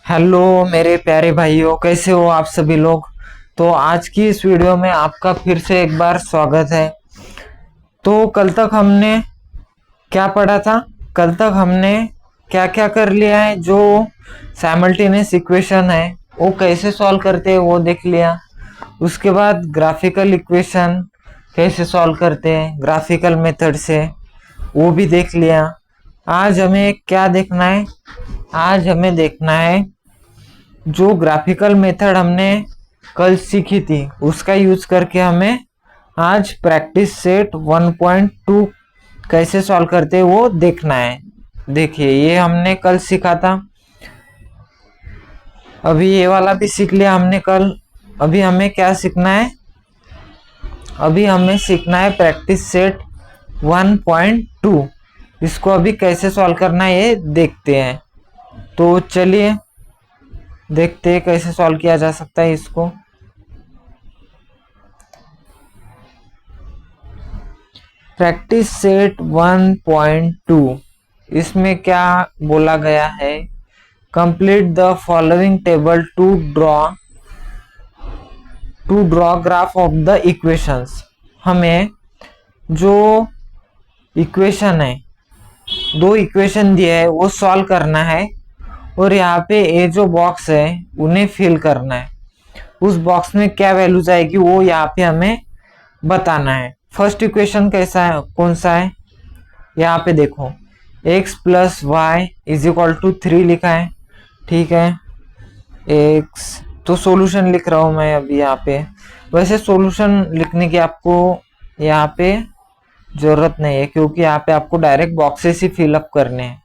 Hello मेरे प्यारे भाइयों, कैसे हो आप सभी लोग। तो आज की इस वीडियो में आपका फिर से एक बार स्वागत है। तो कल तक हमने क्या पढ़ा था? कल तक हमने क्या क्या कर लिया है, जो साइमल्टेनियस इक्वेशन है वो कैसे सॉल्व करते हैं वो देख लिया। उसके बाद ग्राफिकल इक्वेशन कैसे सॉल्व करते हैं ग्राफिकल मेथड से, वो भी देख लिया। आज हमें क्या देखना है? आज हमें देखना है जो ग्राफिकल मेथड हमने कल सीखी थी उसका यूज करके हमें आज प्रैक्टिस सेट 1.2 कैसे सॉल्व करते हैं वो देखना है। देखिए, ये हमने कल सीखा था, अभी ये वाला भी सीख लिया हमने कल। अभी हमें क्या सीखना है? अभी हमें सीखना है प्रैक्टिस सेट 1.2। इसको अभी कैसे सॉल्व करना है ये देखते हैं। तो चलिए देखते हैं कैसे सॉल्व किया जा सकता है इसको। प्रैक्टिस सेट 1.2, इसमें क्या बोला गया है? Complete the following table to draw graph of the equations. हमें जो इक्वेशन है, दो इक्वेशन दिए है वो सॉल्व करना है, और यहाँ पे ये जो बॉक्स है उन्हें फिल करना है। उस बॉक्स में क्या वैल्यूज आएगी वो यहाँ पे हमें बताना है। फर्स्ट इक्वेशन कैसा है, कौन सा है? यहाँ पे देखो, x plus y is equal to 3 लिखा है। ठीक है, x तो सॉल्यूशन लिख रहा हूँ मैं अभी यहाँ पे। वैसे सॉल्यूशन लिखने की आपको यहाँ पे जरूरत नहीं है, क्योंकि यहाँ पे आपको डायरेक्ट बॉक्सेस ही फिलअप करने हैं।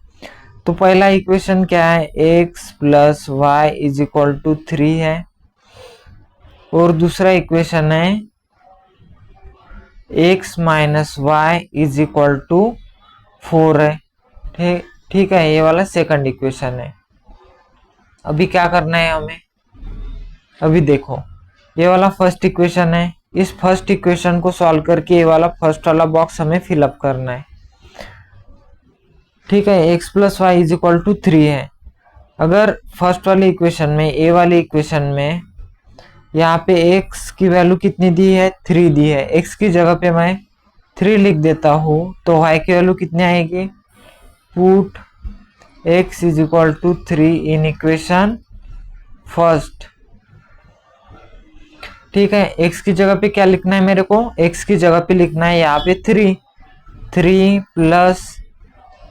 तो पहला इक्वेशन क्या है? x plus y is equal to 3 है, और दूसरा इक्वेशन है x minus y is equal to 4 है। ठीक है, ये वाला सेकंड इक्वेशन है। अभी क्या करना है हमें? अभी देखो, ये वाला फर्स्ट इक्वेशन है, इस फर्स्ट इक्वेशन को सॉल्व करके ये वाला फर्स्ट वाला बॉक्स हमें फिलअप करना है। ठीक है, x plus y is equal to 3 है। अगर फर्स्ट वाली इक्वेशन में, ए वाली इक्वेशन में यहाँ पे x की वैल्यू कितनी दी है? 3 दी है। x की जगह पे मैं 3 लिख देता हूँ, तो y की वैल्यू कितनी आएगी? Put x is equal to 3 in equation first. ठीक है, x की जगह पे क्या लिखना है मेरे को? x की जगह पे लिखना है यहाँ पे 3 प्लस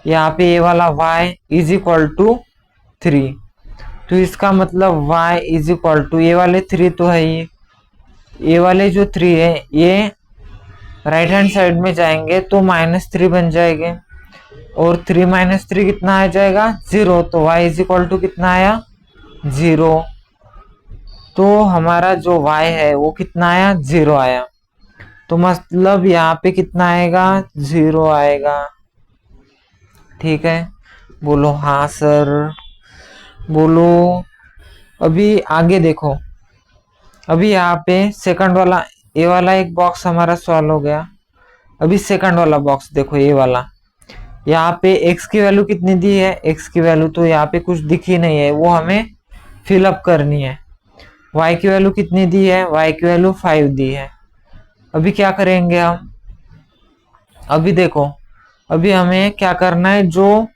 यहाँ पे ये वाला y इज इक्वल टू 3। तो इसका मतलब y इज इक्वल टू, ये वाले 3 तो है, ये वाले जो 3 है ये राइट हैंड साइड में जाएंगे तो -3 बन जाएंगे, और 3 माइनस 3 कितना आ जाएगा? 0। तो y इज इक्वल टू कितना आया? 0। तो हमारा जो y है वो कितना आया? 0 आया। तो मतलब यहाँ पे कितना आएगा? 0 आएगा। ठीक है, बोलो हाँ सर, बोलो। अभी आगे देखो, अभी यहाँ पे सेकंड वाला, ये वाला एक बॉक्स हमारा सॉल्व हो गया। अभी सेकंड वाला बॉक्स देखो, ये वाला, यहाँ पे x की वैल्यू कितनी दी है? x की वैल्यू तो यहाँ पे कुछ दिखी नहीं है, वो हमें फिलअप करनी है। y की वैल्यू कितनी दी है? y की वैल्यू 5 दी है। अभी क्या करेंगे हम? अभी देखो, अभी हमें क्या करना है, जो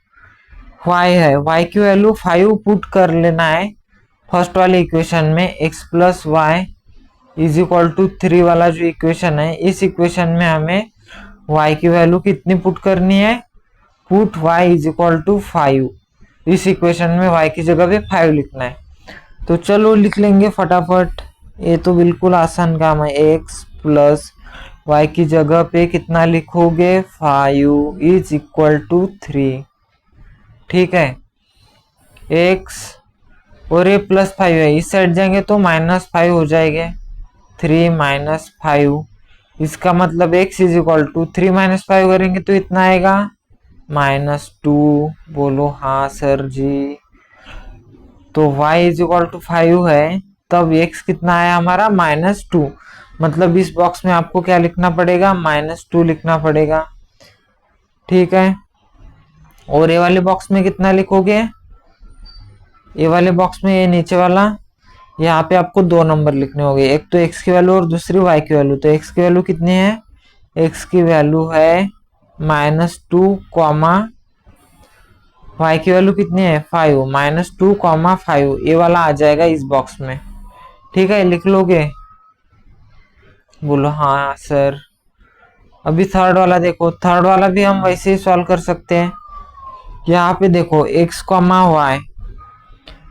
y है y की वैल्यू 5 पुट कर लेना है फर्स्ट वाले इक्वेशन में। x plus y is equal to 3 वाला जो इक्वेशन है, इस इक्वेशन में हमें y की वैल्यू कितनी पुट करनी है? Put y is equal to 5। इस इक्वेशन में y की जगह पे 5 लिखना है। तो चलो लिख लेंगे फटाफट, ये तो बिल्कुल आसान काम है। x प्लस वाई की जगह पे कितना लिखोगे? 5 इज इक्वल टू 3। ठीक है, x और ये प्लस 5 है, इस साइड जाएंगे तो -5 हो जाएंगे। 3 माइनस 5, इसका मतलब x is equal to 3 minus 5 करेंगे तो इतना आएगा -2। बोलो हाँ सर जी। तो y इज इक्वल टू 5 है, तब x कितना आया हमारा? -2। मतलब इस बॉक्स में आपको क्या लिखना पड़ेगा? -2 लिखना पड़ेगा। ठीक है, और ये वाले बॉक्स में कितना लिखोगे? ये वाले बॉक्स में ये नीचे वाला, यहाँ पे आपको 2 नंबर लिखने होंगे, एक तो x की वैल्यू और दूसरी y की वैल्यू। तो x की वैल्यू कितनी है, x की वैल्यू है -2 कॉमा y की वैल्यू कितनी है 5, -2 कॉमा 5 ये वाला आ जाएगा इस बॉक्स में। ठीक है, लिख लोगे? बोलो हाँ सर। अभी थर्ड वाला देखो, थर्ड वाला भी हम वैसे ही सॉल्व कर सकते हैं। यहाँ पे देखो x comma y,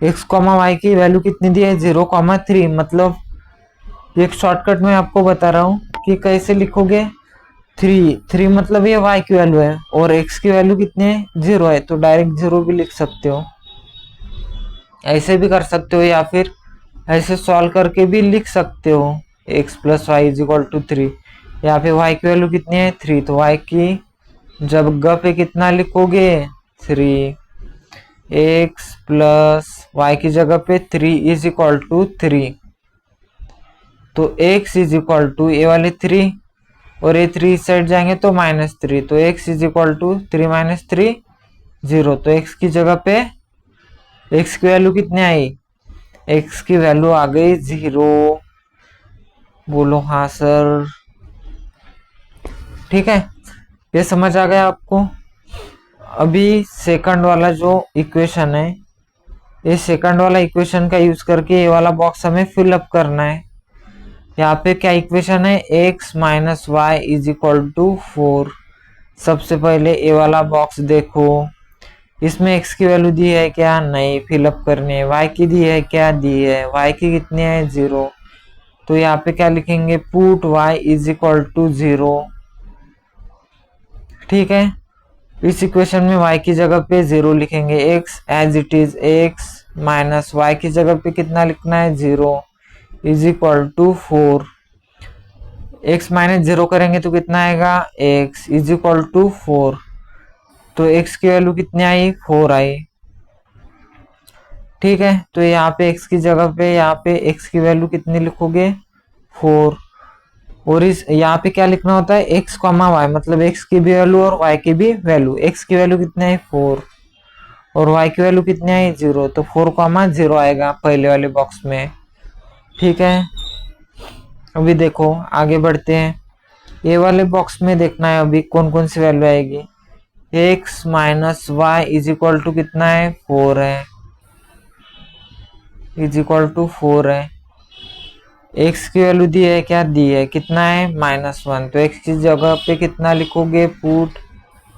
x comma y की वैल्यू कितनी दी है 0,3। मतलब एक शॉर्टकट में आपको बता रहा हूँ कि कैसे लिखोगे। 3 मतलब ये y की वैल्यू है और x की वैल्यू कितनी है 0 है, तो डायरेक्ट 0 भी लिख सकते हो, ऐसे भी कर सकते हो, या फिर ऐसे सॉल्व करके भी लिख सकते हो x plus y is equal to 3। यहाँ पे y की वैल्यू कितनी है 3, तो y की जगह पे कितना लिखोगे 3, x प्लस वाई की जगह पे 3 इज इक्वल टू 3। तो x इज इक्वल टू ये वाले 3 और ये 3 साइड जाएंगे तो -3, तो x is equal to 3 minus 3 0। तो x की जगह पे x की वैल्यू कितनी आई, x की वैल्यू आ गई 0। बोलो हाँ सर। ठीक है, ये समझ आ गया आपको? अभी सेकंड वाला जो इक्वेशन है, ये सेकंड वाला इक्वेशन का यूज करके ये वाला बॉक्स हमें फिल अप करना है। यहाँ पे क्या इक्वेशन है, x minus y is equal to 4। सबसे पहले ये वाला बॉक्स देखो, इसमें x की वैल्यू दी है क्या, नहीं, फिलअप करनी है। y की दी है क्या, दी है, y की कितनी है 0। तो यहाँ पे क्या लिखेंगे, put y is equal to 0। ठीक है, इस इक्वेशन में y की जगह पे 0 लिखेंगे, x as it is x minus y की जगह पे कितना लिखना है 0 is equal to 4। x minus 0 करेंगे तो कितना आएगा, x इज इक्वल टू 4। तो x की वैल्यू कितनी आई 4 आई। ठीक है, तो यहाँ पे x की जगह पे यहाँ पे x की वैल्यू कितनी लिखोगे 4। और इस यहाँ पे क्या लिखना होता है, x कॉमा वाई, मतलब x की भी वैल्यू और y की भी वैल्यू। x की वैल्यू कितनी है 4 और y की वैल्यू कितनी है 0, तो 4,0 आएगा पहले वाले बॉक्स में। ठीक है, अभी देखो आगे बढ़ते हैं। ये वाले बॉक्स में देखना है अभी कौन कौन सी वैल्यू आएगी। x minus y is equal to कितना है 4 है, इज इक्वल टू 4 है। x की वैल्यू दी है क्या, दी है, कितना है -1। तो x की जगह पे कितना लिखोगे, put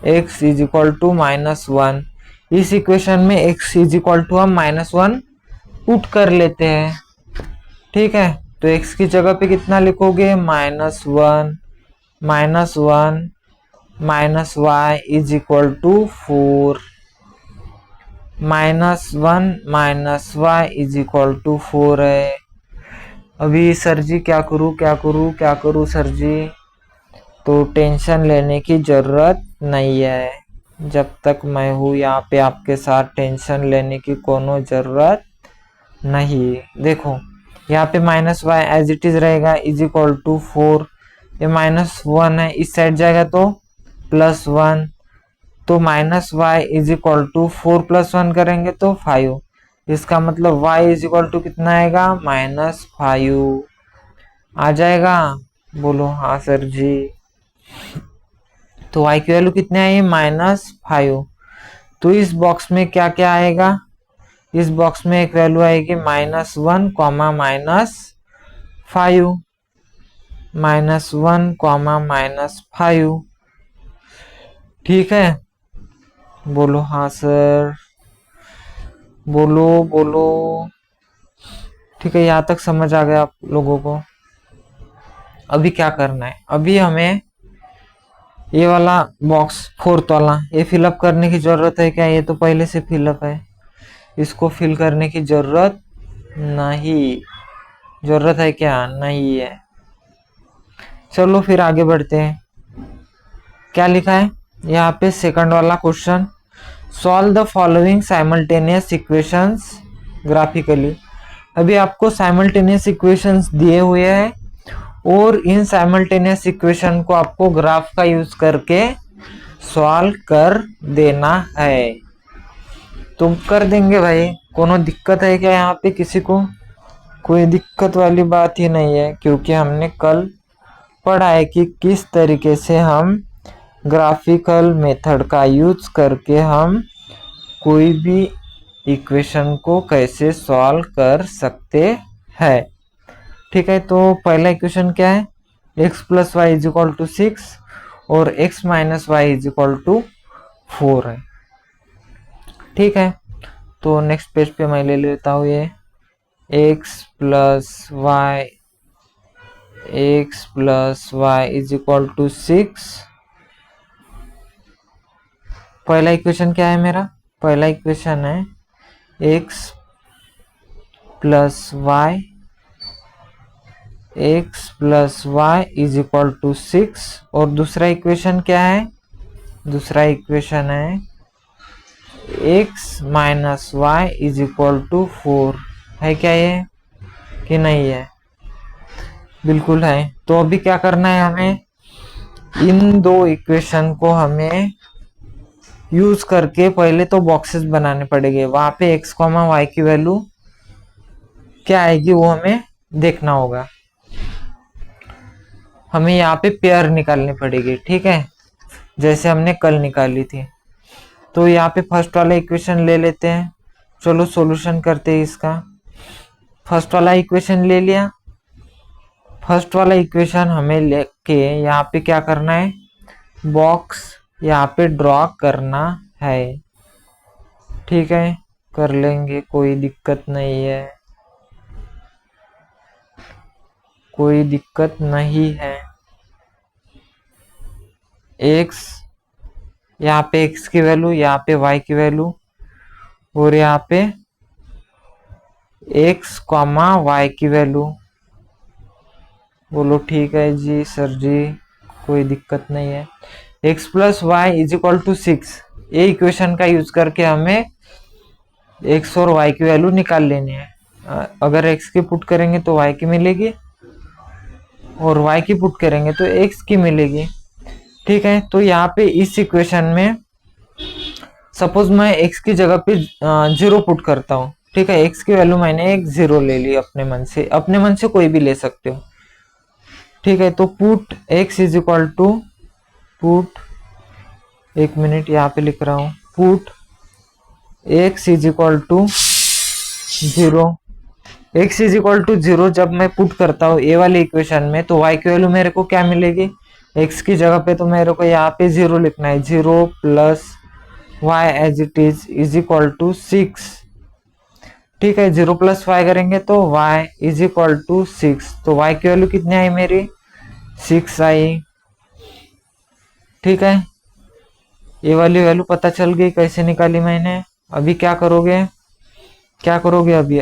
x is equal to -1। इस इक्वेशन में x इज इक्वल टू हम -1 पुट कर लेते हैं। ठीक है, तो x की जगह पे कितना लिखोगे, -1 minus y is equal to 4, -1 minus y is equal to 4 है। अभी सर जी क्या करूँ क्या करूँ क्या करूँ सर जी, तो टेंशन लेने की जरूरत नहीं है, जब तक मैं हूँ यहाँ पे आपके साथ टेंशन लेने की कोनो जरूरत नहीं। देखो यहाँ पे -y एज इट इज रहेगा इज इक्वल टू 4, ये -1 है, इस साइड जाएगा तो +1, तो -y इज इक्वल टू 4 + 1 करेंगे तो 5। इसका मतलब y इज इक्वल टू कितना आएगा, -5 आ जाएगा। बोलो हाँ सर जी। तो y की वैल्यू कितनी आई, -5। तो इस बॉक्स में क्या क्या आएगा, इस बॉक्स में एक वैल्यू आएगी -1 कॉमा -5, -1 कॉमा -5। ठीक है, बोलो हाँ सर, बोलो बोलो। ठीक है, यहाँ तक समझ आ गया आप लोगों को? अभी क्या करना है, अभी हमें ये वाला बॉक्स फोर्थ वाला ये फिलअप करने की जरूरत है क्या, ये तो पहले से फिलअप है, इसको फिल करने की जरूरत नहीं। जरूरत है क्या, नहीं है। चलो फिर आगे बढ़ते हैं। क्या लिखा है यहाँ पे सेकंड वाला question, solve the following simultaneous equations graphically. अभी आपको साइमल्टेनियस इक्वेशंस दिए हुए हैं और इन साइमल्टेनियस इक्वेशन को आपको ग्राफ का यूज करके सॉल्व कर देना है। तो कर देंगे भाई, कोनो दिक्कत है क्या यहाँ पे किसी को? कोई दिक्कत वाली बात ही नहीं है, क्योंकि हमने कल पढ़ा है कि किस तरीके से हम ग्राफिकल मेथड का यूज करके हम कोई भी इक्वेशन को कैसे सॉल्व कर सकते हैं। ठीक है, तो पहला इक्वेशन क्या है? x plus y is equal to 6 और x minus y is equal to 4 है। ठीक है, तो नेक्स्ट पेज पे मैं ले लेता हूँ ये x plus y is equal to 6। पहला इक्वेशन क्या है मेरा? पहला इक्वेशन है x plus y is equal to 6 और दूसरा इक्वेशन क्या है? दूसरा इक्वेशन है x minus y is equal to 4। है क्या ये कि नहीं है? बिल्कुल है। तो अभी क्या करना है हमें? इन दो इक्वेशन को हमें यूज करके पहले तो बॉक्सेस बनाने पड़ेंगे। वहां पे x, y की वैल्यू क्या आएगी वो हमें देखना होगा। हमें यहाँ पे पेयर निकालनी पड़ेगी। ठीक है, जैसे हमने कल निकाली थी। तो यहाँ पे फर्स्ट वाला इक्वेशन ले लेते हैं। चलो सॉल्यूशन करते हैं इसका। फर्स्ट वाला इक्वेशन ले लिया। फर्स्ट वाला इक्वेशन हमें लेके यहाँ पे क्या करना है? बॉक्स यहाँ पे ड्रॉ करना है। ठीक है, कर लेंगे, कोई दिक्कत नहीं है, कोई दिक्कत नहीं है। x, यहाँ पे x की वैल्यू, यहाँ पे y की वैल्यू और यहाँ पे x कॉमा y की वैल्यू। बोलो ठीक है जी सर जी, कोई दिक्कत नहीं है। x plus y is equal to 6, ये इक्वेशन का यूज करके हमें x और y की वैल्यू निकाल लेनी है। अगर x की पुट करेंगे तो y की मिलेगी और y की पुट करेंगे तो x की मिलेगी। ठीक है, तो यहाँ पे इस इक्वेशन में सपोज मैं x की जगह पे 0 पुट करता हूँ। ठीक है, x की वैल्यू मैंने एक 0 ले ली अपने मन से कोई भी ले सकते हो। ठीक है, तो put x is equal to put, एक मिनट यहाँ पे लिख रहा हूँ, put x is equal to 0। x is equal to 0 जब मैं पुट करता हूँ ए वाले इक्वेशन में तो y की वैल्यू मेरे को क्या मिलेगी? x की जगह पे तो मेरे को यहाँ पे 0 लिखना है। 0 plus y as it is equal to 6। ठीक है, 0 प्लस वाई करेंगे तो y इज इक्वल टू 6। तो y की वैल्यू कितनी आई मेरी? 6 आई। ठीक है, ये वाली वैल्यू पता चल गई कैसे निकाली मैंने। अभी क्या करोगे? अभी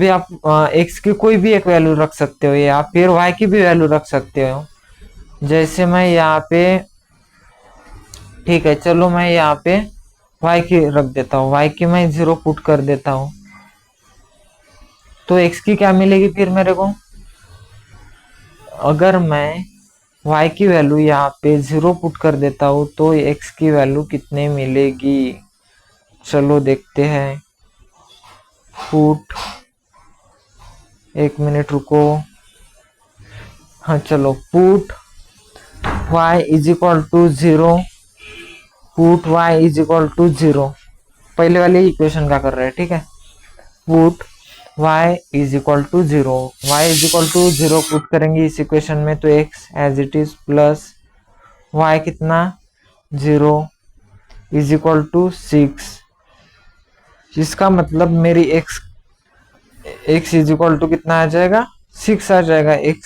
आप x की कोई भी एक वैल्यू रख सकते हो या फिर y की भी वैल्यू रख सकते हो। जैसे मैं यहाँ पे, ठीक है चलो मैं यहाँ पे y की रख देता हूँ, y की मैं 0 पुट कर देता हूँ। तो x की क्या मिलेगी फिर मेरे को? अगर मैं y की वैल्यू यहाँ पे 0 पुट कर देता हूँ तो x की वैल्यू कितने मिलेगी? चलो देखते हैं। पुट, एक मिनट रुको। हाँ चलो, put y is equal to 0, put y is equal to 0। पहले वाले इक्वेशन का कर रहे हैं। ठीक है, put y is equal to 0, y is equal to 0 put करेंगे इस इक्वेशन में तो x as it is plus y कितना 0 इज इक्वल टू 6। इसका मतलब मेरी x इज इक्वल टू कितना आ जाएगा? 6 आ जाएगा। x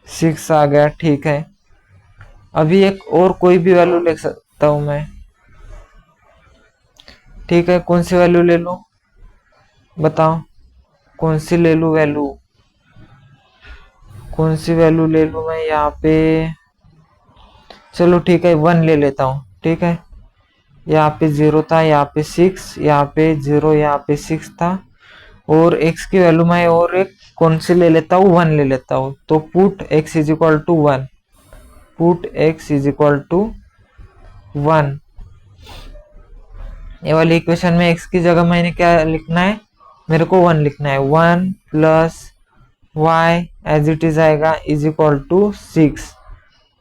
6 आ गया। ठीक है, अभी एक और कोई भी वैल्यू ले सकता हूं मैं। ठीक है, कौन सी वैल्यू ले लूं बताओ? कौन सी ले लूं वैल्यू? कौन सी वैल्यू ले लूं मैं यहाँ पे? चलो ठीक है 1 ले लेता हूँ। ठीक है, यहाँ पे 0 था, यहाँ पे 6, यहाँ पे 0, यहाँ पे 6 था और x की वैल्यू मैं और एक कौन सी ले लेता हूँ? 1 ले लेता हूँ। तो put x is equal to 1, put x is equal to 1। ये वाली इक्वेशन में x की जगह मैंने क्या लिखना है, मेरे को 1 लिखना है। 1 plus y as it is आएगा इज इक्वल टू 6।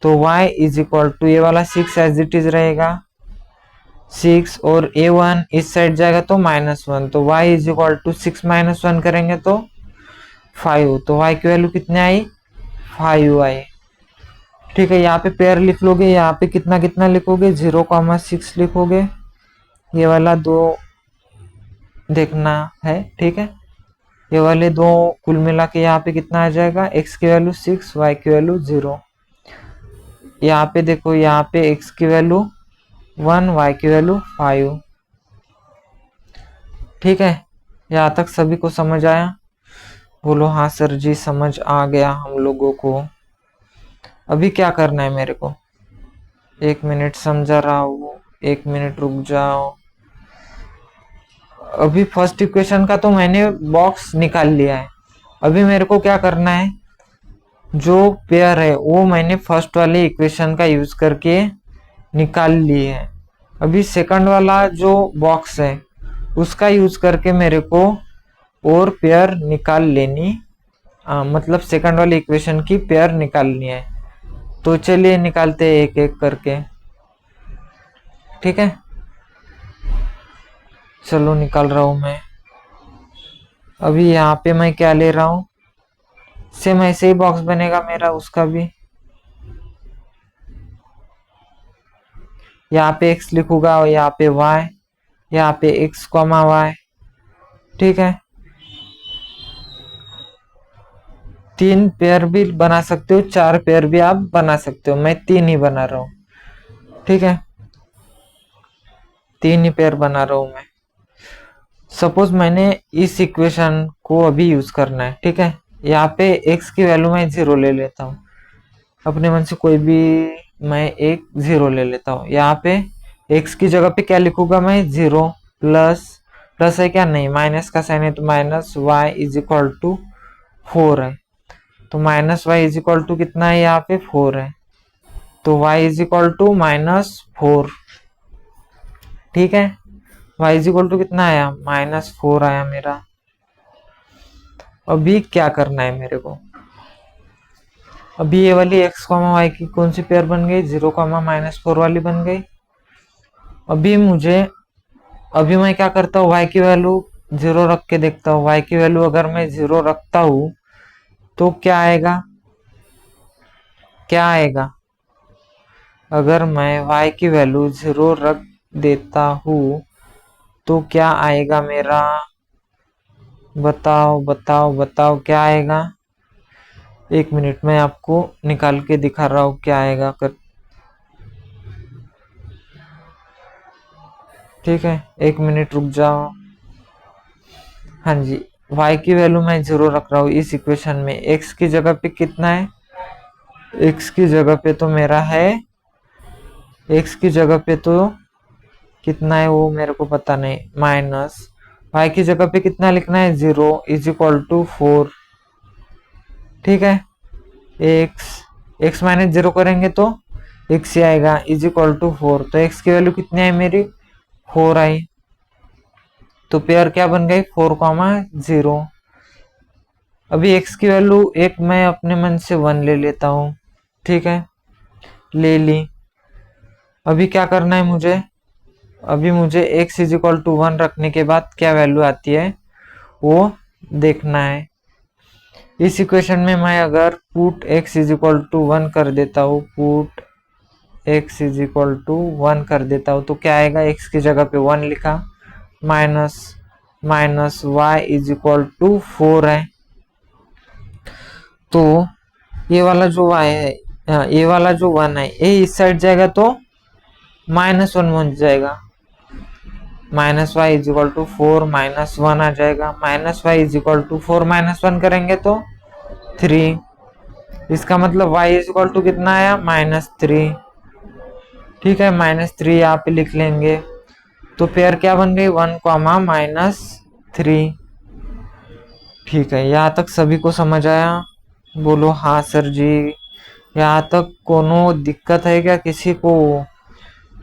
तो y इज इक्वल टू ये वाला 6 एज इट इज रहेगा 6, और a1 इस साइड जाएगा तो -1, तो y is equal to 6 minus 1 करेंगे तो 5। तो y की वैल्यू कितने आई, 5 आई। ठीक है, यहाँ पे पेयर लिख लोगे, यहाँ पे कितना कितना लिखोगे, 0,6 लिखोगे। ये वाला 2 देखना है। ठीक है, ये वाले 2 कुल मिला के यहाँ पे कितना आ जाएगा, x की वैल्यू 6, y की वैल्यू 0। यहाँ पे देखो, यहाँ पे x की वैल्यू 1, y की वैल्यू 5। ठीक है, यहाँ तक सभी को समझ आया? बोलो हाँ सर जी, समझ आ गया हम लोगों को। अभी क्या करना है मेरे को, 1 मिनट समझा रहा हूँ, 1 मिनट रुक जाओ। अभी फर्स्ट इक्वेशन का तो मैंने बॉक्स निकाल लिया है। अभी मेरे को क्या करना है, जो पेयर है वो मैंने फर्स्ट वाले इक्वेशन का यूज करके निकाल ली है। अभी सेकंड वाला जो बॉक्स है उसका यूज करके मेरे को और पेयर निकाल लेनी, मतलब सेकंड वाली इक्वेशन की पेयर निकालनी है। तो चलिए निकालते हैं एक एक करके। ठीक है, चलो निकाल रहा हूं मैं। अभी यहाँ पे मैं क्या ले रहा हूँ, सेम ऐसे ही बॉक्स बनेगा मेरा, उसका भी यहाँ पे x लिखूंगा और यहाँ पे y, यहाँ पे x, y। ठीक है, 3 पेयर भी बना सकते हो, 4 पेयर भी आप बना सकते हो, मैं 3 ही बना रहा हूँ। ठीक है, 3 ही पेयर बना रहा हूँ मैं। सपोज मैंने इस इक्वेशन को अभी यूज करना है। ठीक है, यहाँ पे x की वैल्यू मैं 0 ले लेता हूँ, अपने मन से कोई भी मैं एक 0 ले लेता हूँ। यहाँ पे x की जगह पे क्या लिखूंगा मैं, 0 प्लस, प्लस है क्या, नहीं, माइनस का साइन है तो minus y is equal to 4 है। तो minus y is equal to कितना है, यहाँ पे 4 है, तो y इज इक्वल टू -4। ठीक है, y इज इक्वल टू कितना आया, -4 आया मेरा। अभी क्या करना है मेरे को, अभी ये वाली x, y की कौन सी पेयर बन गई, 0, -4 वाली बन गई। अभी मैं क्या करता हूँ, y की वैल्यू 0 रख के देखता हूँ। y की वैल्यू अगर मैं 0 रखता हूँ तो क्या आएगा, क्या आएगा, अगर मैं y की वैल्यू 0 रख देता हूँ तो क्या आएगा मेरा, बताओ बताओ बताओ क्या आएगा। 1 मिनट में आपको निकाल के दिखा रहा हूँ क्या आएगा कर। ठीक है, 1 मिनट रुक जाओ। हाँ जी, y की वैल्यू मैं 0 रख रहा हूँ इस इक्वेशन में। x की जगह पे कितना है, x की जगह पे तो मेरा है, x की जगह पे तो कितना है वो मेरे को पता नहीं, माइनस y की जगह पे कितना लिखना है, 0 इज इक्वल टू 4। ठीक है, x माइनस 0 करेंगे तो x ही आएगा, इज इक्वल टू 4। तो x की वैल्यू कितनी आई मेरी, 4 आई। तो पेयर क्या बन गई, 4,0। अभी x की वैल्यू एक मैं अपने मन से 1 ले लेता हूँ। ठीक है, ले ली। अभी क्या करना है मुझे, अभी मुझे x इज इक्वल टू 1 रखने के बाद क्या वैल्यू आती है वो देखना है। इस इक्वेशन में मैं अगर put x is equal to 1 कर देता हूँ, put x is equal to 1 कर देता हूँ तो क्या आएगा, x की जगह पे 1 लिखा, minus y is equal to 4 है। तो ये वाला जो y है, ये वाला जो 1 है, ये इस साइड जाएगा तो -1 बन जाएगा, minus y is equal to 4 -1 आ जाएगा। Minus y is equal to 4 -1 करेंगे तो 3। इसका मतलब y इज इक्वल टू कितना आया, -3। ठीक है, -3 यहाँ पे लिख लेंगे। तो पेयर क्या बन गई, 1, -3। ठीक है, यहाँ तक सभी को समझ आया? बोलो हाँ सर जी। यहाँ तक कोनो दिक्कत है क्या, किसी को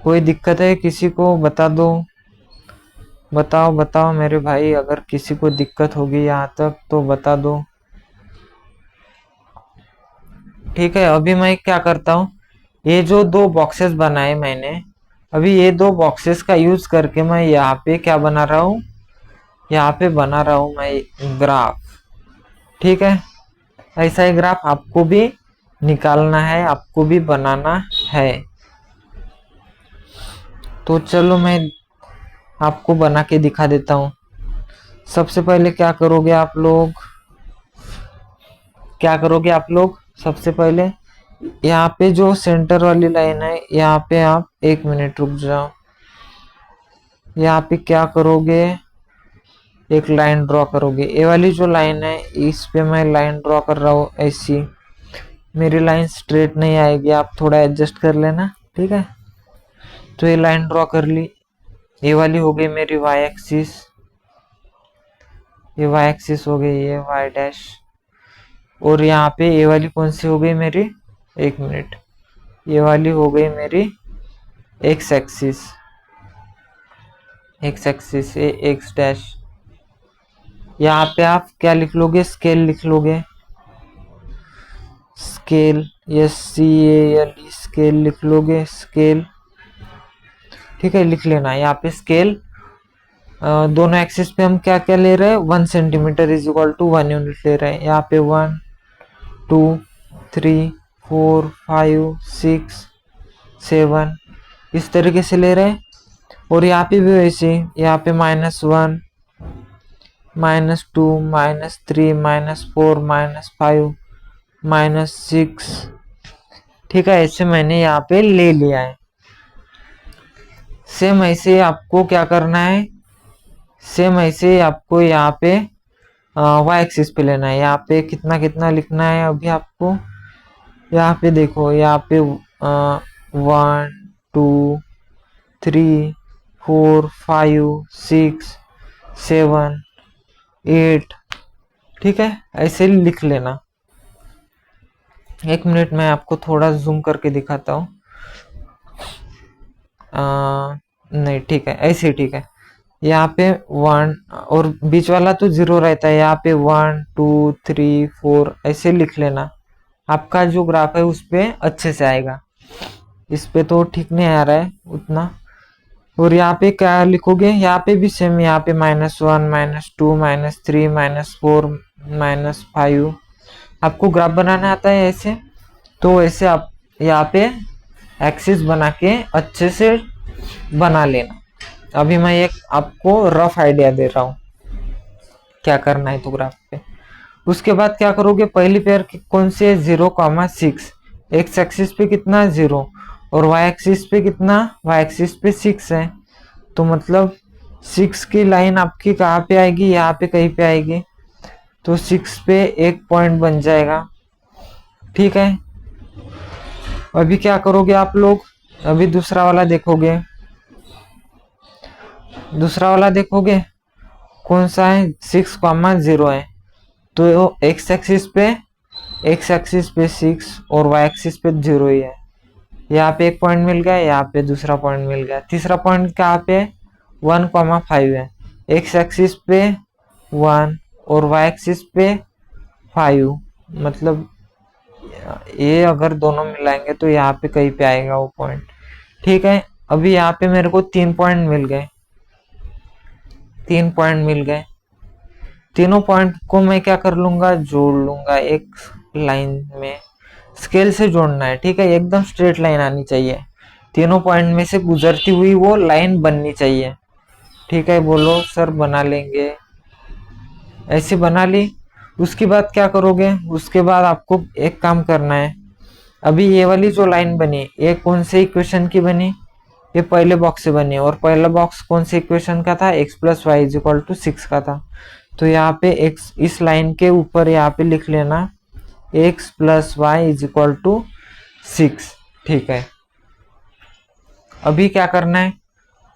कोई दिक्कत है, किसी को बता दो। बताओ बताओ मेरे भाई, अगर किसी को दिक्कत होगी यहाँ तक तो बता दो। ठीक है, अभी मैं क्या करता हूँ, ये जो दो बॉक्सेस बनाए मैंने, अभी ये दो बॉक्सेस का यूज करके मैं यहाँ पे क्या बना रहा हूँ, यहाँ पे बना रहा हूँ मैं ग्राफ। ठीक है, ऐसा ही ग्राफ आपको भी निकालना है, आपको भी बनाना है। तो चलो मैं आपको बना के दिखा देता हूँ। सबसे पहले क्या करोगे आप लोग, क्या करोगे आप लोग, सबसे पहले यहाँ पे जो सेंटर वाली लाइन है, यहाँ पे आप 1 मिनट रुक जाओ। यहाँ पे क्या करोगे, एक लाइन ड्रॉ करोगे। ये वाली जो लाइन है इस पे मैं लाइन ड्रॉ कर रहा हूँ ऐसी। मेरी लाइन स्ट्रेट नहीं आएगी, आप थोड़ा एडजस्ट कर लेना। ठीक है, तो ये लाइन ड्रॉ कर ली। ये वाली हो गई मेरी वाई एक्सिस, ये वाई एक्सिस हो गई, ये वाई डैश। और यहाँ पे ये वाली कौन सी हो गई मेरी, 1 मिनट, ये वाली हो गई मेरी एक्स एक्सिस, एक्स एक्सिस ये एक्स डैश। यहाँ पे आप क्या लिख लोगे, स्केल लिख लोगे, स्केल, SCAL स्केल लिख लोगे, स्केल। ठीक है, लिख लेना यहाँ पे स्केल। दोनों एक्सिस पे हम क्या क्या ले रहे हैं, 1 centimetre is equal to 1 unit ले रहे हैं। यहाँ पे 1 2 3 4 5 6 7 इस तरीके से ले रहे हैं। और यहाँ पे भी वैसे, यहाँ पे -1 -2 -3 -4 -5 -6। ठीक है, ऐसे मैंने यहाँ पे ले लिया है। सेम ऐसे आपको क्या करना है, सेम ऐसे आपको यहाँ पे वाई एक्सिस पे लेना है। यहाँ पे कितना कितना लिखना है अभी आपको, यहाँ पे देखो, यहाँ पे 1 2 3 4 5 6 7 8। ठीक है, ऐसे लिख लेना। 1 मिनट में आपको थोड़ा जूम करके दिखाता हूँ। नहीं ठीक है, ऐसे ठीक है। यहाँ पे 1 और बीच वाला तो 0 रहता है, यहाँ पे 1 2 3 4 ऐसे लिख लेना। आपका जो ग्राफ है उस पे अच्छे से आएगा, इस पे तो ठीक नहीं आ रहा है उतना। और यहाँ पे क्या लिखोगे, यहाँ पे भी सेम, यहाँ पे -1 -2 -3 -4 -5। आपको ग्राफ बनाना आता है ऐसे, तो ऐसे आप यहाँ पे एक्सिस बना के अच्छे से बना लेना। अभी मैं एक आपको रफ आइडिया दे रहा हूँ क्या करना है तो ग्राफ पे। उसके बाद क्या करोगे, पहली पेयर कौन सी है, 0,6। एक्स एक्सिस पे कितना, 0, और वाई एक्सिस पे कितना, वाई एक्सिस पे 6 है। तो मतलब 6 की लाइन आपकी कहाँ पे आएगी, यहाँ पे कहीं पे आएगी। तो 6 पे एक पॉइंट बन जाएगा। ठीक है, अभी क्या करोगे आप लोग, अभी दूसरा वाला देखोगे, दूसरा वाला देखोगे कौन सा है, 6,0 है। तो एक्स एक्सिस पे 6 और वाई एक्सिस पे 0 ही है। यहाँ पे एक पॉइंट मिल गया, यहाँ पे दूसरा पॉइंट मिल गया। तीसरा पॉइंट कहाँ पे, 1,5 है। एक्स एक्सिस पे 1 और वाई एक्सिस पे 5, मतलब ये अगर दोनों मिलाएंगे तो यहाँ पे कहीं पे आएगा वो पॉइंट। ठीक है, अभी यहाँ पे मेरे को 3 पॉइंट मिल गए, 3 पॉइंट मिल गए। तीनों पॉइंट को मैं क्या कर लूंगा, जोड़ लूंगा एक लाइन में। स्केल से जोड़ना है, ठीक है, एकदम स्ट्रेट लाइन आनी चाहिए, तीनों पॉइंट में से गुजरती हुई वो लाइन बननी चाहिए। ठीक है, बोलो सर बना लेंगे, ऐसे बना ली। उसके बाद क्या करोगे, उसके बाद आपको एक काम करना है। अभी ये वाली जो लाइन बनी, ये कौन से इक्वेशन की बनी, ये पहले बॉक्स से बनी, और पहला बॉक्स कौन से इक्वेशन का था, x + y = 6 का था। तो यहाँ पे x, इस लाइन के ऊपर यहाँ पे लिख लेना x + y = 6। ठीक है, अभी क्या करना है,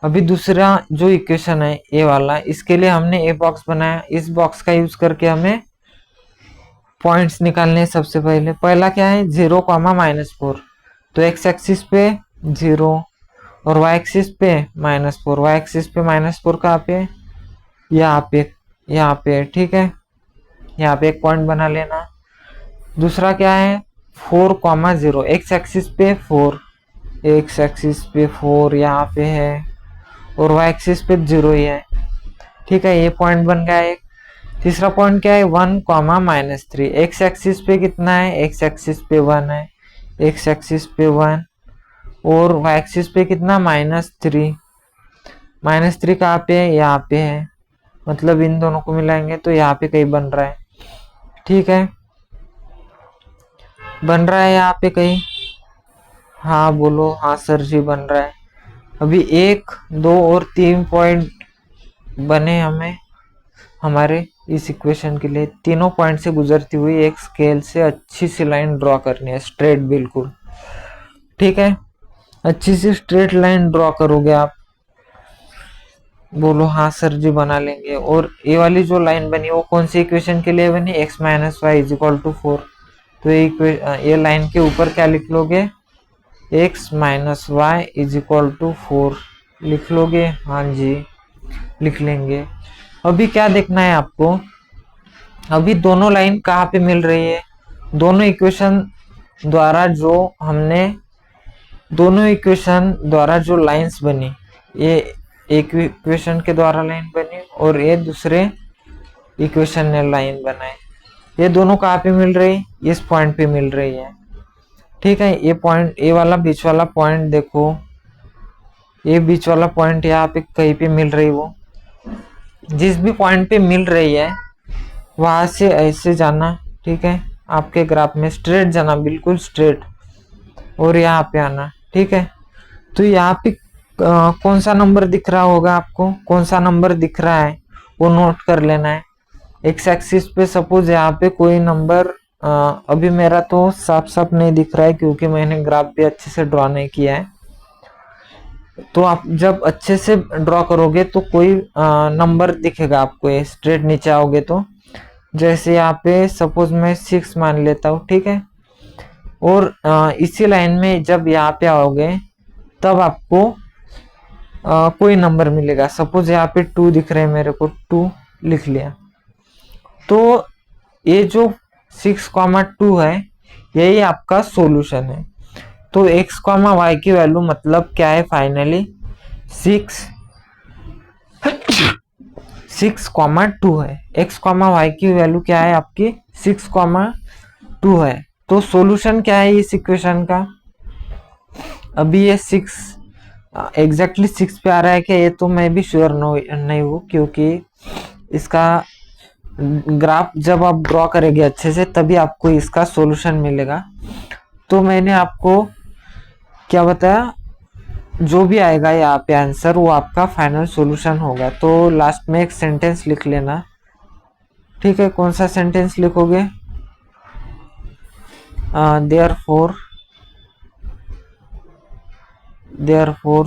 अभी दूसरा जो इक्वेशन है ये वाला, इसके लिए हमने ए बॉक्स बनाया। इस बॉक्स का यूज करके हमें पॉइंट्स निकालने हैं। सबसे पहले पहला क्या है, 0, -4। तो एक्स एक्सिस पे 0 और y एक्सिस पे -4, y एक्सिस पे -4 कहाँ पे, यहाँ पे, यहाँ पे, ठीक है। यहाँ पे एक पॉइंट बना लेना। दूसरा क्या है 4,0, एक्स एक्सिस पे 4, एक्स एक्सिस पे 4 यहाँ पे है, और y एक्सिस पे 0 ही है, ठीक है। ये पॉइंट बन गया एक। तीसरा पॉइंट क्या है 1,-3, एक्स एक्सिस पे कितना है, एक्स एक्सिस पे 1 है, एक्स एक्सिस पे 1, और y एक्सिस पे कितना -3, -3 कहाँ पे है, यहाँ पे है, मतलब इन दोनों को मिलाएंगे तो यहाँ पे कहीं बन रहा है, ठीक है। बन रहा है यहाँ पे कहीं, हाँ बोलो, हाँ सर जी बन रहा है। अभी 1, 2 और 3 पॉइंट बने हमें हमारे इस इक्वेशन के लिए। तीनों पॉइंट से गुजरती हुई एक स्केल से अच्छी सी लाइन ड्रॉ करनी है, स्ट्रेट बिल्कुल, ठीक है। अच्छी सी स्ट्रेट लाइन ड्रॉ करोगे आप, बोलो हाँ सर जी बना लेंगे। और ये वाली जो लाइन बनी वो कौन सी इक्वेशन के लिए बनी, x - y = 4। तो ये लाइन के ऊपर क्या लिख लोगे, x - y = 4 लिख लोगे, हाँ जी लिख लेंगे। अभी क्या देखना है आपको, अभी दोनों लाइन कहाँ पे मिल रही है, दोनों इक्वेशन द्वारा जो लाइंस बनी, ये एक इक्वेशन के द्वारा लाइन बनी और ये दूसरे इक्वेशन ने लाइन बनाई, ये दोनों कहाँ पे मिल रही, इस पॉइंट पे मिल रही है, ठीक है। ये पॉइंट, ये वाला बीच वाला पॉइंट देखो, ये बीच वाला पॉइंट यहाँ पे कहीं पे मिल रही, वो जिस भी पॉइंट पे मिल रही है वहां से ऐसे जाना, ठीक है। आपके ग्राफ में स्ट्रेट जाना, बिल्कुल स्ट्रेट, और यहाँ पे आना, ठीक है। तो यहाँ पे कौन सा नंबर दिख रहा होगा आपको, कौन सा नंबर दिख रहा है वो नोट कर लेना है। एक्स एक्सिस पे सपोज यहाँ पे कोई नंबर, अभी मेरा तो साफ साफ नहीं दिख रहा है क्योंकि मैंने ग्राफ भी अच्छे से ड्रॉ नहीं किया है। तो आप जब अच्छे से ड्रॉ करोगे तो कोई नंबर दिखेगा आपको, ये स्ट्रेट नीचे आओगे तो, जैसे यहाँ पे सपोज मैं 6 मान लेता हूँ, ठीक है। और इसी लाइन में जब यहाँ पे आओगे तब आपको कोई नंबर मिलेगा, सपोज यहाँ पे 2 दिख रहे हैं मेरे को, 2 लिख लिया। तो ये जो 6,2 है यही आपका सॉल्यूशन है। तो x, y की वैल्यू मतलब क्या है, फाइनली 6,2 है। x, y की वैल्यू क्या है आपकी 6,2 है। तो सॉल्यूशन क्या है इस इक्वेशन का, अभी ये 6 एग्जैक्टली 6 पे आ रहा है क्या, ये तो मैं भी श्योर नहीं हूँ क्योंकि इसका ग्राफ जब आप ड्रॉ करेंगे अच्छे से तभी आपको इसका सॉल्यूशन मिलेगा। तो मैंने आपको क्या बताया, जो भी आएगा यहाँ पे आंसर वो आपका फाइनल सॉल्यूशन होगा। तो लास्ट में एक सेंटेंस लिख लेना, ठीक है। कौन सा सेंटेंस लिखोगे, therefore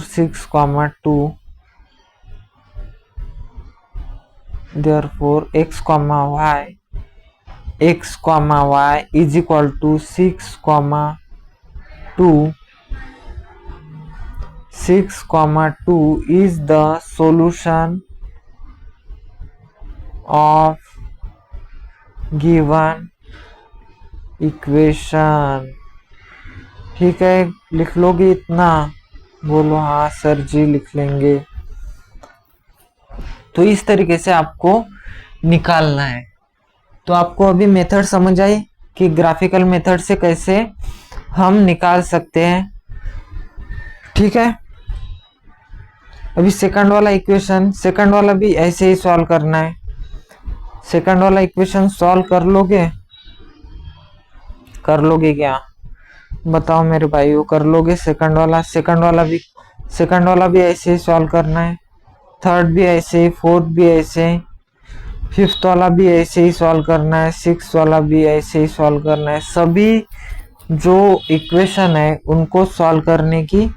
6,2, therefore x, y is equal to 6,2. 6,2 is the solution of given equation, ठीक है। लिख लोगे इतना, बोलो हाँ सर जी लिख लेंगे। तो इस तरीके से आपको निकालना है। तो आपको अभी मेथड समझ आई कि ग्राफिकल मेथड से कैसे हम निकाल सकते हैं, ठीक है। अभी सेकंड वाला इक्वेशन, सेकंड वाला भी ऐसे ही सॉल्व करना है। सेकंड वाला इक्वेशन सॉल्व कर लोगे क्या, बताओ मेरे भाइयों, कर लोगे सेकंड वाला भी ऐसे ही सॉल्व करना है। थर्ड भी ऐसे ही, फोर्थ भी ऐसे ही, फिफ्थ वाला भी ऐसे ही सॉल्व करना है, सिक्स वाला भी ऐसे ही सॉल्व करना है। सभी जो इक्वेशन है उनको सॉल्व करने की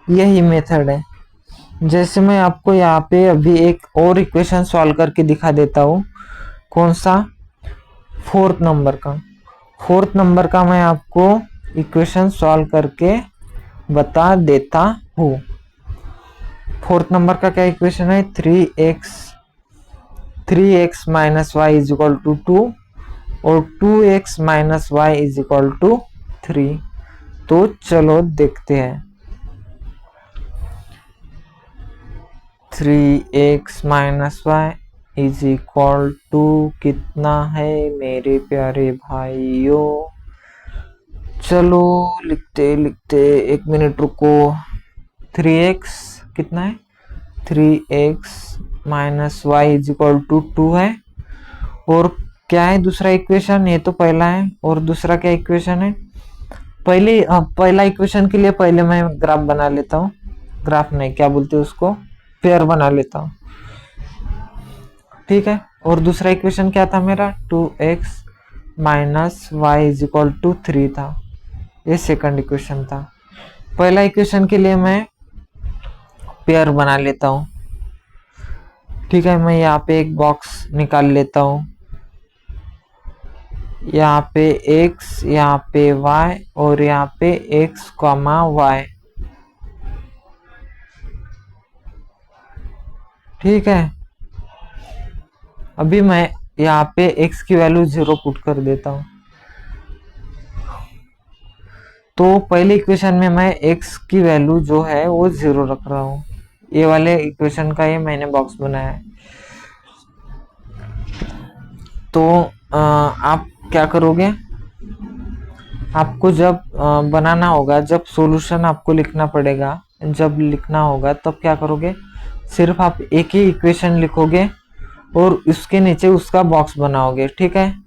यही मेथड है। जैसे मैं आपको यहाँ पे अभी एक और इक्वेशन सॉल्व करके दिखा देता हूँ। कौन सा, फोर्थ नंबर का मैं आपको इक्वेशन सॉल्व करके बता देता हूँ। फोर्थ नंबर का क्या इक्वेशन है, 3x minus y is equal to 2 और 2x minus y is equal to 3। तो चलो देखते हैं। 3x minus y is equal to कितना है मेरे प्यारे भाइयों? चलो लिखते लिखते, एक मिनट रुको। 3x कितना है, 3x minus y is equal to 2 है। और क्या है दूसरा इक्वेशन, ये तो पहला है, और दूसरा क्या इक्वेशन है? पहला इक्वेशन के लिए पहले मैं ग्राफ बना लेता हूँ, ग्राफ नहीं क्या बोलते हैं उसको, पेयर बना लेता हूँ, ठीक है। और दूसरा इक्वेशन क्या था मेरा, 2x minus y is equal to 3 था, ये सेकंड इक्वेशन था। पहला इक्वेशन के लिए मैं पेयर बना लेता हूँ, ठीक है। मैं यहाँ पे एक बॉक्स निकाल लेता हूँ, यहाँ पे x, यहाँ पे y और यहाँ पे x, y, ठीक है। अभी मैं यहाँ पे x की वैल्यू 0 पुट कर देता हूँ। तो पहले इक्वेशन में मैं x की वैल्यू जो है वो 0 रख रहा हूँ, ये वाले इक्वेशन का ये मैंने बॉक्स बनाया है। तो आप क्या करोगे, आपको जब बनाना होगा, जब सॉल्यूशन आपको लिखना पड़ेगा, जब लिखना होगा तब क्या करोगे, सिर्फ आप एक ही इक्वेशन लिखोगे और उसके नीचे उसका बॉक्स बनाओगे, ठीक है।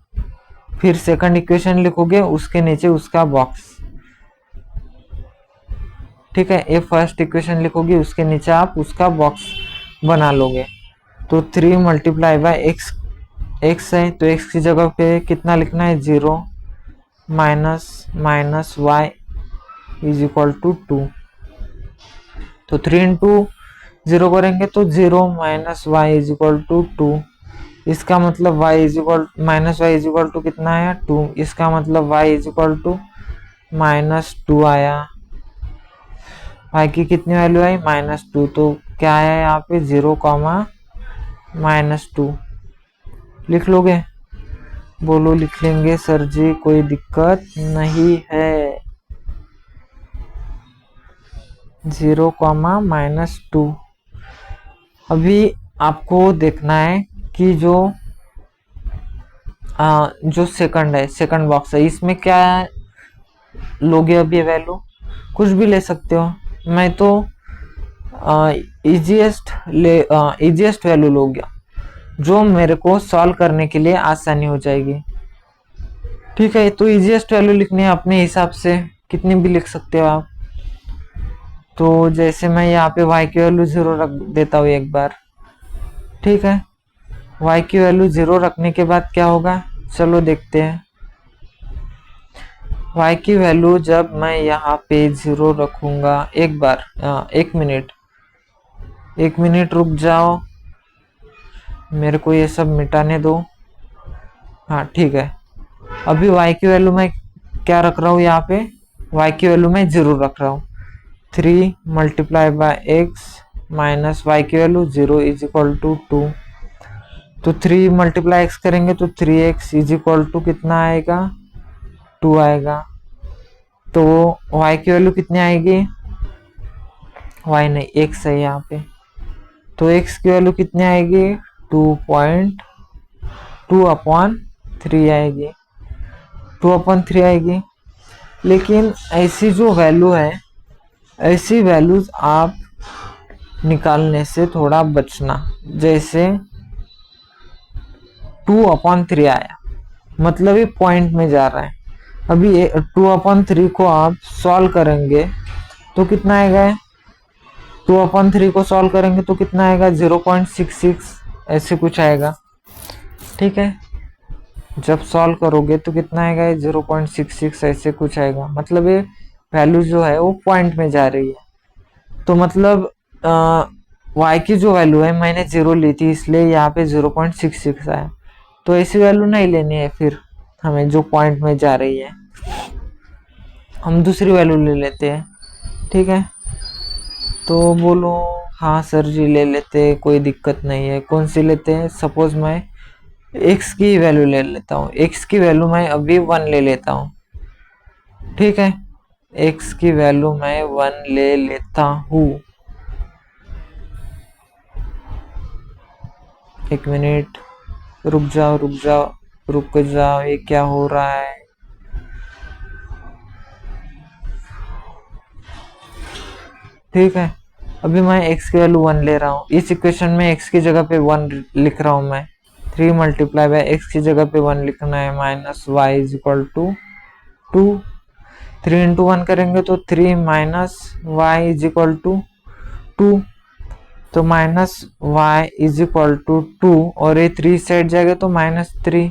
फिर सेकंड इक्वेशन लिखोगे, उसके नीचे उसका बॉक्स, ठीक है। ये फर्स्ट इक्वेशन लिखोगे, उसके नीचे आप उसका बॉक्स बना लोगे। तो 3 मल्टीप्लाई बाय एक्स है, तो x की जगह पे कितना लिखना है, 0 minus y is equal to 2। तो 3 इंटू 0 करेंगे तो 0 minus y is equal to 2। इसका मतलब y is equal minus y is equal to कितना आया, 2। इसका मतलब y इज इक्वल टू -2 आया। y की कितनी वैल्यू आई, -2। तो क्या आया यहाँ पे, 0, -2 लिख लोगे? बोलो लिख लेंगे सर जी, कोई दिक्कत नहीं है। 0, -2। अभी आपको देखना है कि जो सेकंड है, सेकंड बॉक्स है, इसमें क्या लोगे? अभी वैल्यू कुछ भी ले सकते हो, मैं तो इजीएस्ट वैल्यू लोगे जो मेरे को सॉल्व करने के लिए आसानी हो जाएगी, ठीक है। तो इजीएस्ट वैल्यू लिखनी है अपने हिसाब से, कितनी भी लिख सकते हो आप। तो जैसे मैं यहाँ पे y की वैल्यू 0 रख देता हूँ एक बार, ठीक है। y की वैल्यू 0 रखने के बाद क्या होगा, चलो देखते हैं। y की वैल्यू जब मैं यहाँ पे 0 रखूंगा, एक बार 1 मिनट रुक जाओ, मेरे को ये सब मिटाने दो। हाँ ठीक है, अभी y की वैल्यू मैं क्या रख रहा हूँ, यहाँ पे y की वैल्यू मैं 0 रख रहा हूँ। 3 multiply by x minus y की वैल्यू 0 इज इक्वल टू 2। तो 3 मल्टीप्लाई x करेंगे तो 3x इज इक्वल टू कितना आएगा, 2 आएगा। तो y की वैल्यू कितनी आएगी, y नहीं x है यहाँ पे, तो x की वैल्यू कितनी आएगी, 2.2/3 आएगी, 2/3 आएगी। लेकिन ऐसी जो वैल्यू है, ऐसी वैल्यूज आप निकालने से थोड़ा बचना। जैसे 2/3 आया, मतलब ये पॉइंट में जा रहा है। अभी 2/3 को आप सॉल्व करेंगे तो कितना आएगा, 2/3 को सॉल्व करेंगे तो कितना आएगा, 0.66 ऐसे कुछ आएगा, ठीक है। जब सॉल्व करोगे तो कितना आएगा, 0.66 ऐसे कुछ आएगा, मतलब ये वैल्यू जो है वो पॉइंट में जा रही है। तो मतलब y की जो वैल्यू है मैंने 0 ली थी, इसलिए यहाँ पे 0.66 आया। तो ऐसी वैल्यू नहीं लेनी है फिर हमें जो पॉइंट में जा रही है, हम दूसरी वैल्यू ले लेते हैं, ठीक है। तो बोलो हाँ सर जी ले लेते, कोई दिक्कत नहीं है। कौन सी लेते हैं? सपोज मैं x की वैल्यू ले लेता हूँ। x की वैल्यू मैं अभी 1 ले लेता हूँ, ठीक है। x की वैल्यू मैं 1 ले लेता हूँ। एक मिनट, रुक जाओ रुक जाओ रुक जाओ, ये क्या हो रहा है? ठीक है, अभी मैं x की वैल्यू 1 ले रहा हूँ। इस इक्वेशन में x की जगह पे 1 लिख रहा हूँ मैं। 3 मल्टीप्लाई बाय x की जगह पे 1 लिखना है, minus y is equal to 2। 3 into 1 करेंगे तो 3 minus y is equal to 2, तो minus y is equal to 2, और ये 3 साइड जाएगा तो -3,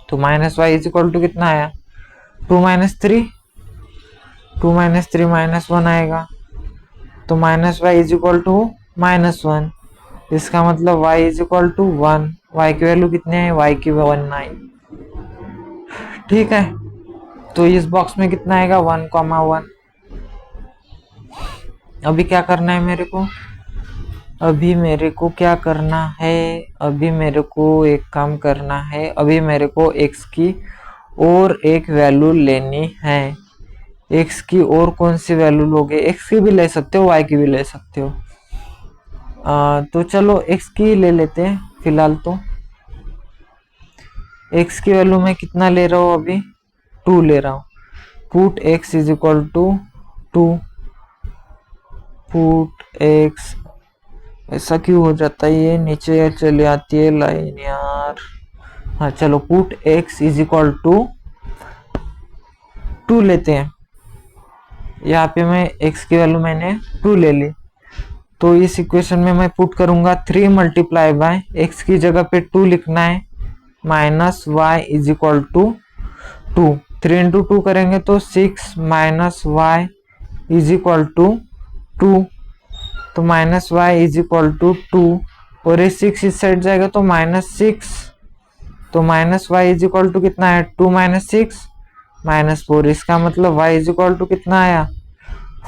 तो minus y is equal to कितना आया? 2 माइनस 3, 2 माइनस 3 -1 आएगा, तो minus y is equal to -1। इसका मतलब y is equal to 1। y की वैल्यू कितनी है? y की 1 आई, ठीक है। तो इस बॉक्स में कितना आएगा? 1,1। अभी क्या करना है मेरे को? अभी मेरे को क्या करना है? अभी मेरे को एक काम करना है। अभी मेरे को x की और एक वैल्यू लेनी है। x की और कौन सी वैल्यू लोगे? x की भी ले सकते हो, y की भी ले सकते हो। तो चलो x की ले लेते हैं फिलहाल। तो x की वैल्यू मैं कितना ले रहा हूँ अभी? 2 ले रहा हूँ। Put x is equal to 2। Put x, ऐसा क्यों हो जाता है? ये नीचे चली आती है लाइन यार। हाँ चलो, put x is equal to 2 लेते हैं। यहाँ पे मैं x की वैल्यू मैंने 2 ले ली, तो इस इक्वेशन में मैं पुट करूंगा 3 मल्टीप्लाई बाय x की जगह पे 2 लिखना है, minus y is equal to 2। 3 into 2 करेंगे तो 6 minus y is equal to 2, तो minus y is equal to 2, और ये 6 इस साइड जाएगा तो -6, तो minus y is equal to कितना है? 2 माइनस 6 -4। इसका मतलब y इज इक्वल टू कितना आया?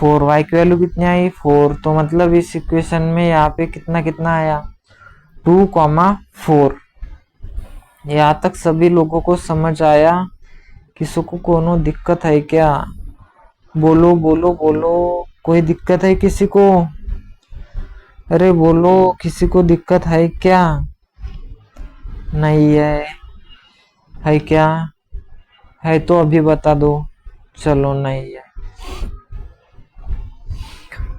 4। y की वैल्यू कितनी आई? 4। तो मतलब इस इक्वेशन में यहाँ पे कितना कितना आया? 2,4। यहाँ तक सभी लोगों को समझ आया? किसी को कोनो दिक्कत है क्या? बोलो बोलो बोलो, कोई दिक्कत है किसी को? अरे बोलो, किसी को दिक्कत है क्या? नहीं है क्या? है तो अभी बता दो। चलो नहीं है।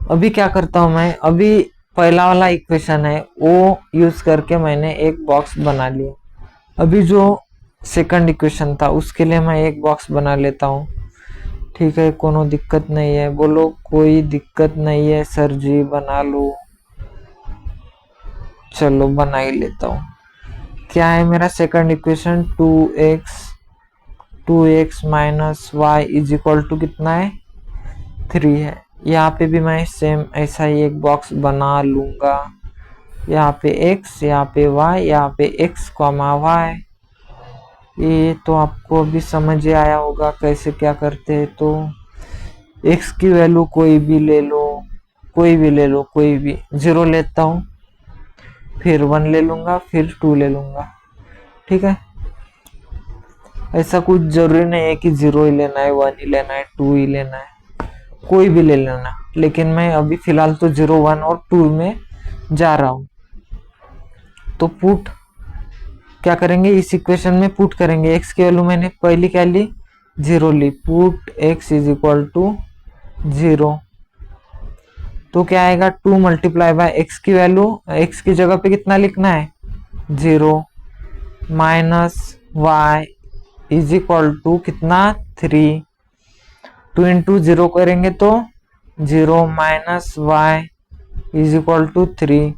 अभी क्या करता हूं मैं? अभी पहला वाला इक्वेशन है वो यूज करके मैंने एक बॉक्स बना लिया। अभी जो सेकंड इक्वेशन था उसके लिए मैं एक बॉक्स बना लेता हूँ, ठीक है। कोनो दिक्कत नहीं है? बोलो, कोई दिक्कत नहीं है सर जी, बना लो। चलो बना ही लेता हूँ। क्या है मेरा second equation? 2x minus y is equal to कितना है? 3 है। यहाँ पे भी मैं सेम ऐसा ही एक बॉक्स बना लूंगा। यहाँ पे x, यहाँ पे y, यहाँ पे x, y। ये तो आपको अभी समझ आया होगा कैसे क्या करते हैं। तो x की वैल्यू कोई भी ले लो, कोई भी ले लो, कोई भी। 0 लेता हूँ, फिर 1 ले लूंगा, फिर 2 ले लूंगा, ठीक है। ऐसा कुछ जरूरी नहीं है कि 0 ही लेना है, 1 ही लेना है, 2 ही लेना है, कोई भी ले लेना। लेकिन मैं अभी फिलहाल तो 0, 1 और 2 में जा रहा हूँ। तो पुट क्या करेंगे? इस इक्वेशन में पुट करेंगे। x की वैल्यू मैंने पहली क्या ली? 0 ली। Put x is equal to 0, तो क्या आएगा? 2 मल्टीप्लाई बाय x की वैल्यू, x की जगह पे कितना लिखना है? 0 minus y is equal to कितना? 3। 2 इंटू 0 करेंगे तो 0 minus y is equal to 3।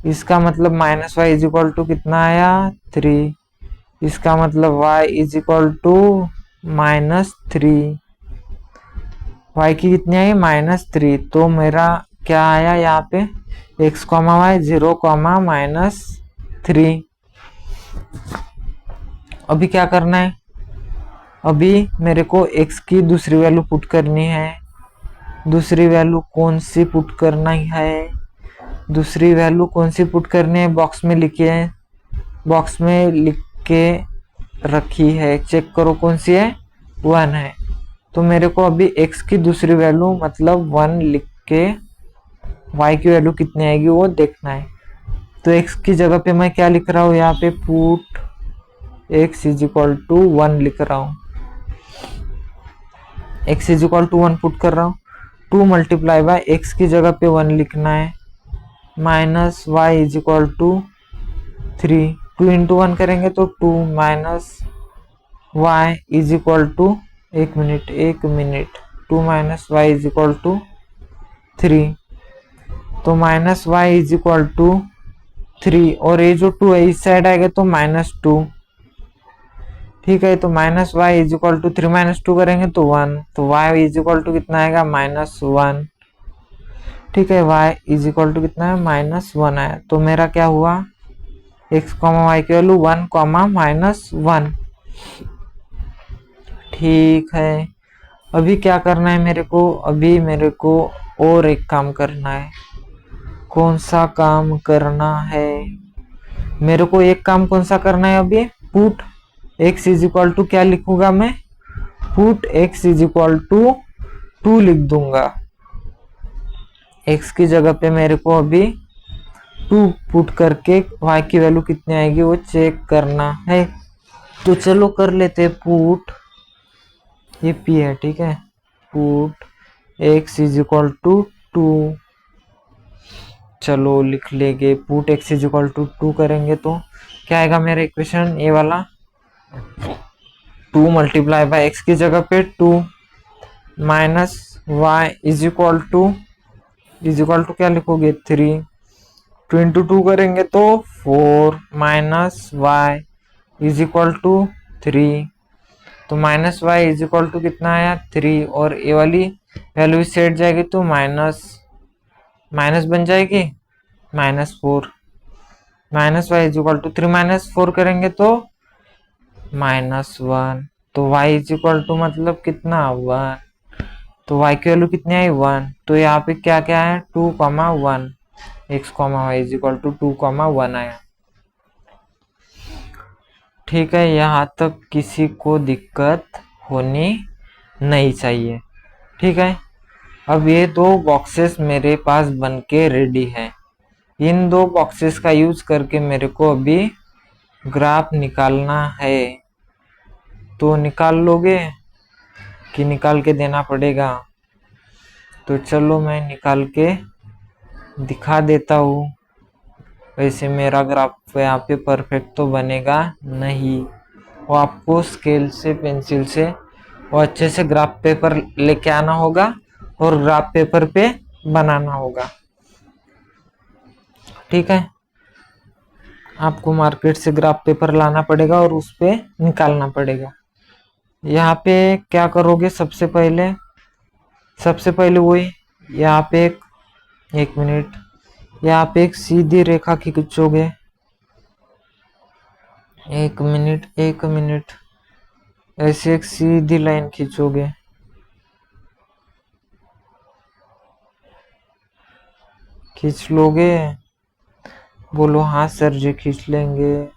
इसका मतलब minus y is equal to कितना आया? 3। इसका मतलब y is equal to -3। y की कितनी आई? -3। तो मेरा क्या आया यहाँ पे? x, y 0, -3। अभी क्या करना है? अभी मेरे को x की दूसरी वैल्यू पुट करनी है। दूसरी वैल्यू कौन सी पुट करना है, दूसरी वैल्यू कौन सी पुट करनी है, बॉक्स में लिखिए, बॉक्स में लिख के रखी है, चेक करो कौन सी है, 1 है। तो मेरे को अभी x की दूसरी वैल्यू मतलब 1 लिख के y की वैल्यू कितनी आएगी वो देखना है। तो x की जगह पे मैं क्या लिख रहा हूँ, यहाँ पे put x is equal to 1 लिख रहा हूँ, x is equal to 1 put कर रहा हूँ। 2 मल्टीप्लाई बाय x की जगह पे 1 लिखना है, minus y is equal to 3, 2 into 1 करेंगे तो 2 minus y is equal to, एक minute 2 minus y is equal to 3, तो minus y is equal to 3, और ये जो 2 है इस साइड आएगा तो -2, ठीक है। तो minus y is equal to 3 minus 2 करेंगे तो 1, तो y इज इक्वल टू कितना आएगा, -1, ठीक है। y इज इक्वल टू कितना है, -1 आया। तो मेरा क्या हुआ, x, y की वैल्यू 1, -1, ठीक है। अभी क्या करना है मेरे को, अभी मेरे को और एक काम करना है। कौन सा काम करना है मेरे को, एक काम कौन सा करना है अभी, put x is equal to क्या लिखूंगा मैं, put x is equal to 2 लिख दूंगा। x की जगह पे मेरे को अभी 2 पुट करके y की वैल्यू कितनी आएगी वो चेक करना है। तो चलो कर लेते, पुट, ये p है, ठीक है, put x is equal to 2, चलो लिख लेंगे, put x is equal to 2 करेंगे तो क्या आएगा मेरा इक्वेशन, ये वाला 2 मल्टीप्लाई बाय x की जगह पे 2 minus y is equal to क्या लिखोगे, 3, 2 इंटू 2 करेंगे तो 4 minus y is equal to 3, तो minus y is equal to कितना आया, 3, और ये वाली वैल्यू सेट जाएगी तो माइनस बन जाएगी -4, minus y is equal to 3 -4 करेंगे तो -1, तो y इज इक्वल टू मतलब कितना 1, तो y की वैल्यू कितनी आई 1, तो यहाँ पे क्या क्या है 2, 1, x, y is equal to 2, 1 आया। ठीक है, यहाँ तक किसी को दिक्कत होनी नहीं चाहिए, ठीक है। अब ये 2 बॉक्सेस मेरे पास बनके रेडी है, इन 2 बॉक्सेस का यूज करके मेरे को अभी ग्राफ निकालना है। तो निकाल लोगे कि निकाल के देना पड़ेगा, तो चलो मैं निकाल के दिखा देता हूँ। वैसे मेरा ग्राफ यहाँ पे परफेक्ट तो बनेगा नहीं, वो आपको स्केल से, पेंसिल से वो अच्छे से ग्राफ पेपर लेके आना होगा और ग्राफ पेपर पे बनाना होगा, ठीक है। आपको मार्केट से ग्राफ पेपर लाना पड़ेगा और उस पे निकालना पड़ेगा। यहाँ पे क्या करोगे, सबसे पहले वही यहाँ पे एक मिनट, यहाँ पे एक सीधी रेखा खींचोगे, एक मिनट, ऐसे एक सीधी लाइन खींचोगे, खींच लोगे, बोलो हाँ सर जी खींच लेंगे।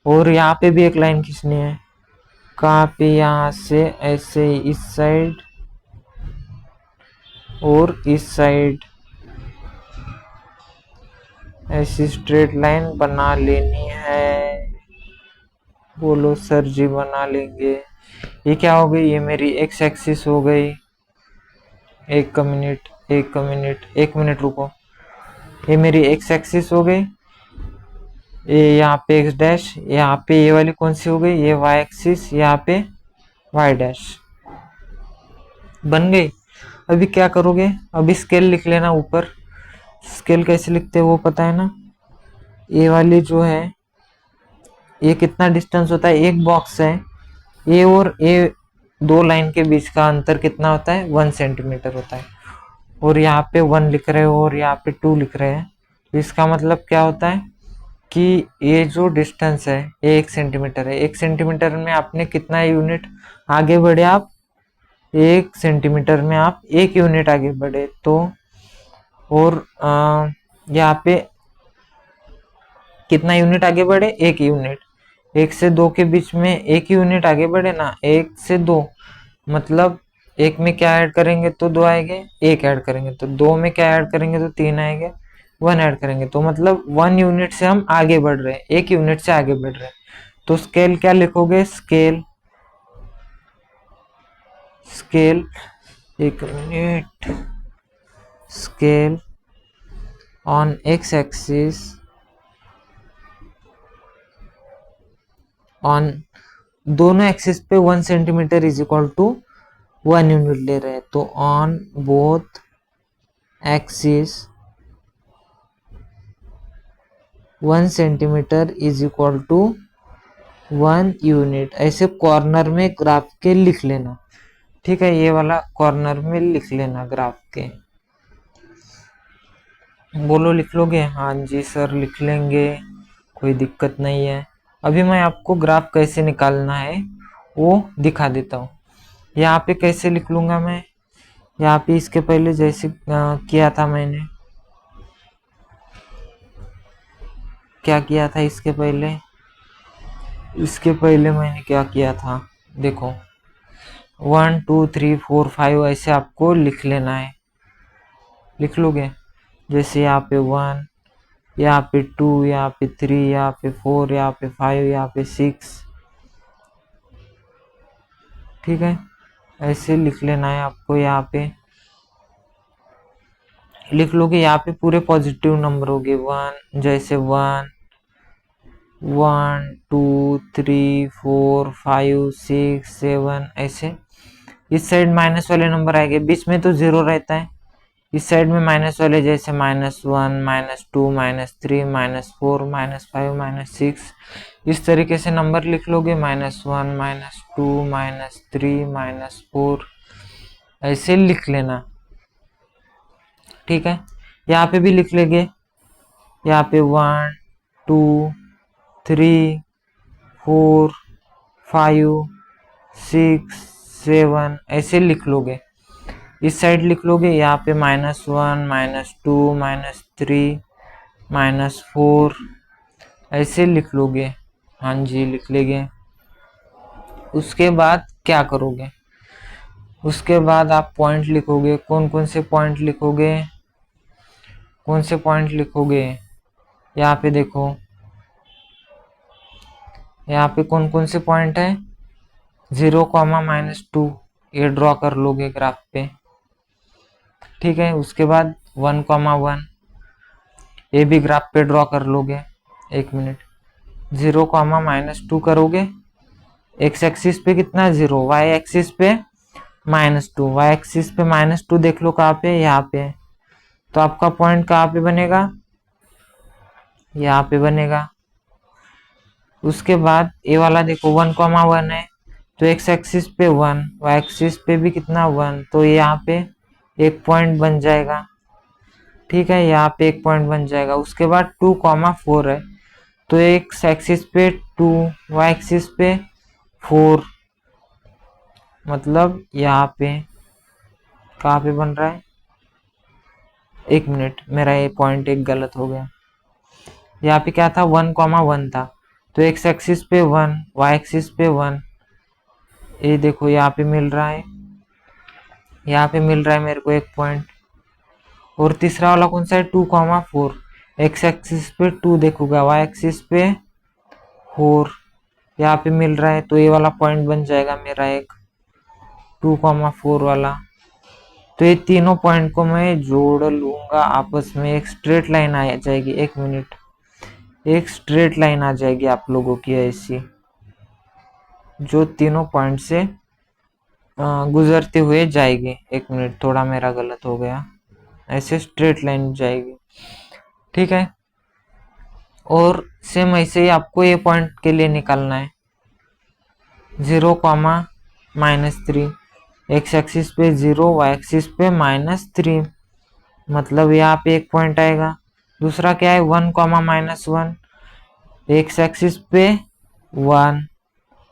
और यहाँ पे भी एक लाइन खींचनी है, कहाँ पे, यहाँ से ऐसे इस साइड और इस साइड ऐसी स्ट्रेट लाइन बना लेनी है। बोलो सर जी बना लेंगे। ये क्या हो गई, ये मेरी एक्स एक्सिस हो गई। एक मिनट रुको, ये मेरी एक्स एक्सिस हो गई, ये यहाँ पे एक्स डैश, यहाँ पे ये वाली कौन सी हो गई, ये वाई एक्सिस, यहाँ पे वाई डैश बन गई। अभी क्या करोगे, अभी स्केल लिख लेना ऊपर। स्केल कैसे लिखते हैं वो पता है ना, ये वाली जो है ये कितना डिस्टेंस होता है, एक बॉक्स है, ए और ए 2 लाइन के बीच का अंतर कितना होता है, 1 सेंटीमीटर होता है। और यहाँ पे 1 लिख रहे हो और यहाँ पे 2 लिख रहे हैं, इसका मतलब क्या होता है कि ये जो डिस्टेंस है ये 1 सेंटीमीटर है। 1 सेंटीमीटर में आपने कितना यूनिट आगे बढ़े आप, 1 सेंटीमीटर में आप 1 यूनिट आगे बढ़े तो, और यहाँ पे कितना यूनिट आगे बढ़े, 1 यूनिट। 1 से 2 के बीच में 1 यूनिट आगे बढ़े ना, 1 से 2, मतलब 1 में क्या ऐड करेंगे तो 2 आएंगे, 1 ऐड करेंगे तो 2 में क्या ऐड करेंगे तो 3 आएंगे, 1 ऐड करेंगे तो मतलब 1 यूनिट से हम आगे बढ़ रहे हैं, 1 यूनिट से आगे बढ़ रहे हैं। तो स्केल क्या लिखोगे, scale, scale, 1 minute, scale on x axis on दोनों एक्सिस पे 1 centimetre is equal to 1 unit ले रहे हैं, तो on both axis 1 centimetre is equal to 1 unit, ऐसे कॉर्नर में ग्राफ के लिख लेना। ठीक है, ये वाला कॉर्नर में लिख लेना ग्राफ के। बोलो लिख लोगे, हाँ जी सर लिख लेंगे, कोई दिक्कत नहीं है। अभी मैं आपको ग्राफ कैसे निकालना है वो दिखा देता हूँ। यहाँ पे कैसे लिख लूंगा मैं, यहाँ पे इसके पहले जैसे किया था मैंने, क्या किया था इसके पहले, इसके पहले मैंने क्या किया था, देखो 1 2 3 4 5 ऐसे आपको लिख लेना है, लिख लोगे। जैसे यहाँ पे 1, यहाँ पे 2, यहाँ पे 3, यहाँ पे 4, यहाँ पे 5, यहाँ पे 6, ठीक है, ऐसे लिख लेना है आपको। यहाँ पे लिख लोगे, यहाँ पे पूरे पॉजिटिव नंबर हो गए 1, जैसे 1 1 2 3 4 5 6 7 ऐसे। इस साइड माइनस वाले नंबर आएंगे, बीच में तो 0 रहता है, इस साइड में माइनस वाले जैसे -1 -2 -3 -4 -5 -6, इस तरीके से नंबर लिख लोगे, -1 -2 -3 -4 ऐसे लिख लेना। ठीक है, यहाँ पे भी लिख लेंगे, यहाँ पे 1 2 3 4 5 6 7 ऐसे लिख लोगे। इस साइड लिख लोगे, यहाँ पे -1 -2 -3 -4 ऐसे लिख लोगे। हाँ जी लिख लेंगे। उसके बाद क्या करोगे, उसके बाद आप पॉइंट लिखोगे। कौन कौन से पॉइंट लिखोगे, कौन से पॉइंट लिखोगे, यहाँ पे देखो, यहाँ पे कौन कौन से पॉइंट है, 0, -2 ये ड्रॉ कर लोगे ग्राफ पे। ठीक है, उसके बाद 1, 1 ये भी ग्राफ पे ड्रॉ कर लोगे। 1 मिनट, 0, -2 करोगे, एक्स एक्सिस पे कितना 0, वाई एक्सिस पे -2, वाई एक्सिस पे -2 देख लो कहाँ पे, यहाँ पे। तो आपका पॉइंट कहाँ पे बनेगा, यहाँ पे बनेगा। उसके बाद ये वाला देखो 1, 1 है, तो एक्स एक्सिस पे 1, वाई एक्सिस पे भी कितना 1, तो यहाँ पे एक पॉइंट बन जाएगा। ठीक है, यहाँ पे एक पॉइंट बन जाएगा। उसके बाद 2, 4 है, तो एक्स एक्सिस पे 2, वाई एक्सिस पे 4, मतलब यहाँ पे कहाँ पे बन रहा है, 1 मिनट, मेरा ये पॉइंट एक गलत हो गया। यहाँ पे क्या था, 1, 1 था, तो एक्स एक्सिस पे 1, वाई एक्सिस पे 1, ये देखो यहाँ पे मिल रहा है, यहाँ पे मिल रहा है मेरे को एक पॉइंट। और तीसरा वाला कौन सा है, 2, 4, एक्स एक्सिस पे 2 देखूंगा, वाई एक्सिस पे 4 यहाँ पे मिल रहा है, तो ये वाला पॉइंट बन जाएगा मेरा एक 2, 4 वाला। तो ये तीनों पॉइंट को मैं जोड़ लूंगा आपस में, एक स्ट्रेट लाइन आ जाएगी। 1 मिनट, एक स्ट्रेट लाइन आ जाएगी आप लोगों की ऐसी, जो तीनों पॉइंट से गुजरते हुए जाएगी। 1 मिनट, थोड़ा मेरा गलत हो गया, ऐसे स्ट्रेट लाइन जाएगी। ठीक है, और सेम ऐसे ही आपको ये पॉइंट के लिए निकालना है, 0, -3, एक्स एक्सिस पे 0, वाई एक्सिस पे -3, मतलब यहाँ पे एक पॉइंट आएगा। दूसरा क्या है, 1, -1, एक्स एक्सिस पे 1,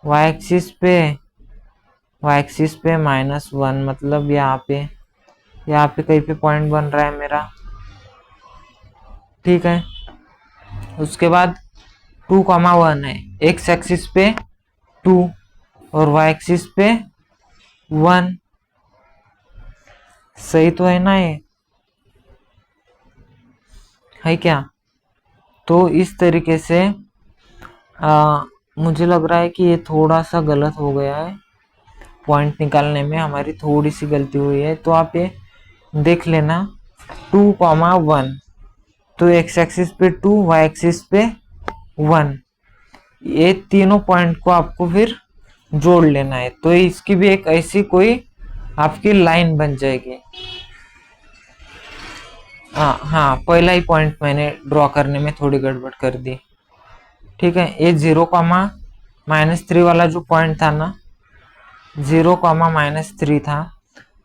वाई एक्सिस पे वाई एक्सिस पे -1, मतलब यहाँ पे कहीं पे पॉइंट बन रहा है मेरा। ठीक है, उसके बाद 2,1 है, एक्स एक्सिस पे 2 और वाई एक्सिस पे 1। सही तो है ना, ये है क्या? तो इस तरीके से मुझे लग रहा है कि ये थोड़ा सा गलत हो गया है, पॉइंट निकालने में हमारी थोड़ी सी गलती हुई है। तो आप ये देख लेना 2,1, तो एक्स एक्सिस पे 2, वाई एक्सिस पे 1, ये तीनों पॉइंट को आपको फिर जोड़ लेना है। तो इसकी भी एक ऐसी कोई आपकी लाइन बन जाएगी। हाँ, पहला ही पॉइंट मैंने ड्रॉ करने में थोड़ी गड़बड़ कर दी। ठीक है, ये 0,-3 वाला जो पॉइंट था ना, 0,-3 था,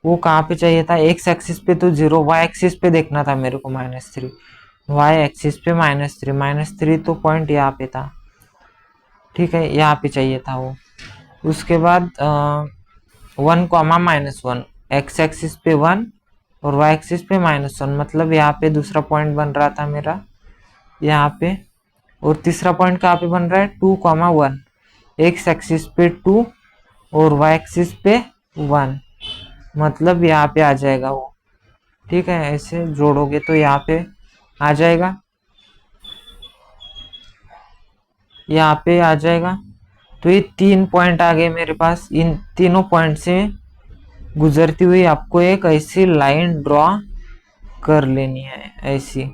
वो कहाँ पे चाहिए था? एक्स एक्सिस पे तो 0, वाई एक्सिस पे देखना था मेरे को -3, वाई एक्सिस पे -3 तो पॉइंट यहाँ पे था। ठीक है, यहाँ पे चाहिए था वो। उसके बाद 1,-1, एक्स एक्सिस पे 1 और वाई एक्सिस पे -1, मतलब यहाँ पे दूसरा पॉइंट बन रहा था मेरा यहाँ पे। और तीसरा पॉइंट कहाँ पे बन रहा है? 2,1, एक्स एक्सिस पे 2 और वाई एक्सिस पे 1, मतलब यहाँ पे आ जाएगा वो। ठीक है, ऐसे जोड़ोगे तो यहाँ पे आ जाएगा, यहाँ पे आ जाएगा। तो ये 3 पॉइंट आ गए मेरे पास। इन तीनों पॉइंट से गुजरती हुई आपको एक ऐसी लाइन ड्रॉ कर लेनी है, ऐसी।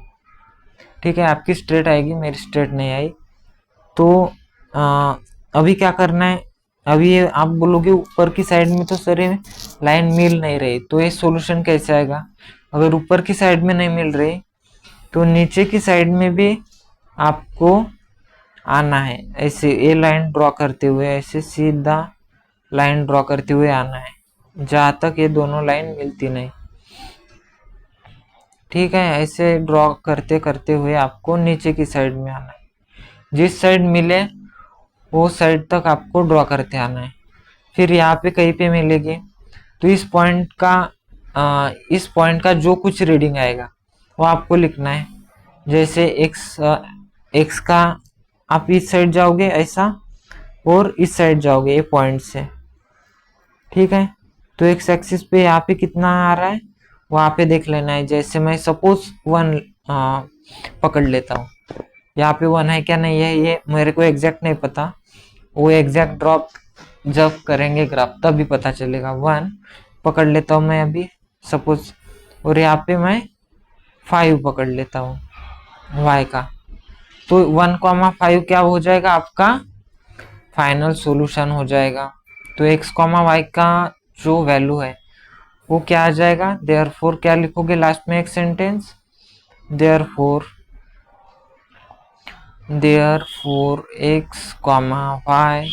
ठीक है, आपकी स्ट्रेट आएगी, मेरी स्ट्रेट नहीं आई। तो अभी क्या करना है? अभी ये आप बोलोगे ऊपर की साइड में तो सर ये लाइन मिल नहीं रही, तो ये सॉल्यूशन कैसे आएगा? अगर ऊपर की साइड में नहीं मिल रही तो नीचे की साइड में भी आपको आना है, ऐसे ये लाइन ड्रॉ करते हुए, ऐसे सीधा लाइन ड्रॉ करते हुए आना है, जहां तक ये दोनों लाइन मिलती नहीं। ठीक है, ऐसे ड्रॉ करते करते हुए आपको नीचे की साइड में आना है, जिस साइड मिले वो साइड तक आपको ड्रॉ करते आना है। फिर यहाँ पे कहीं पे मिलेगी तो इस पॉइंट का जो कुछ रीडिंग आएगा वो आपको लिखना है। जैसे एक्स का आप इस साइड जाओगे ऐसा, और इस साइड जाओगे ये पॉइंट से। ठीक है, तो एक्स एक्सिस पे यहाँ पे कितना आ रहा है वहां पे देख लेना है। जैसे मैं सपोज 1 पकड़ लेता हूँ, यहाँ पे 1 है क्या नहीं है ये मेरे को एग्जैक्ट नहीं पता, वो एग्जैक्ट ड्रॉप जब करेंगे ग्राफ तभी पता चलेगा। 1 पकड़ लेता हूँ मैं अभी सपोज, और यहाँ पे मैं 5 पकड़ लेता हूँ y का, तो 1,5 क्या हो जाएगा? आपका फाइनल सॉल्यूशन हो जाएगा। तो x, y का जो वैल्यू है वो क्या आ जाएगा? देयरफॉर क्या लिखोगे लास्ट में एक sentence? Therefore x, y,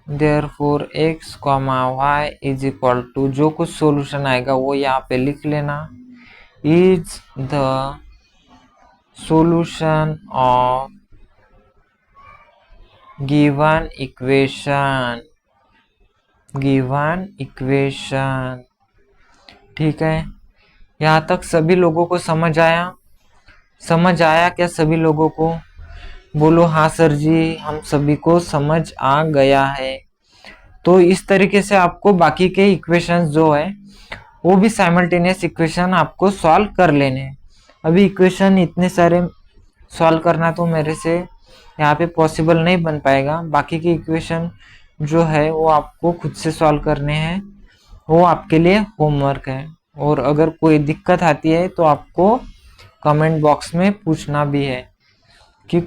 therefore x, y is equal to, जो कुछ सॉल्यूशन आएगा वो यहाँ पे लिख लेना, is the solution of given equation. ठीक है, यहाँ तक सभी लोगों को समझ आया? समझ आया क्या सभी लोगों को? बोलो हाँ सर जी, हम सभी को समझ आ गया है। तो इस तरीके से आपको बाकी के इक्वेशंस जो है वो भी साइमल्टेनियस इक्वेशन आपको सॉल्व कर लेने हैं। अभी इक्वेशन इतने सारे सॉल्व करना तो मेरे से यहाँ पे पॉसिबल नहीं बन पाएगा। बाकी के इक्वेशन जो है वो आपको खुद से सॉल्व करने हैं, वो आपके लिए होमवर्क है। और अगर कोई दिक्कत आती है तो आपको कमेंट बॉक्स में पूछना भी है कि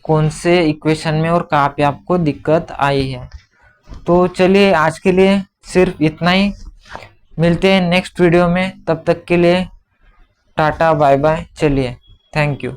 कौन से इक्वेशन में और कहाँ पे आपको दिक्कत आई है। तो चलिए आज के लिए सिर्फ इतना ही, मिलते हैं नेक्स्ट वीडियो में, तब तक के लिए टाटा बाय बाय। चलिए, थैंक यू।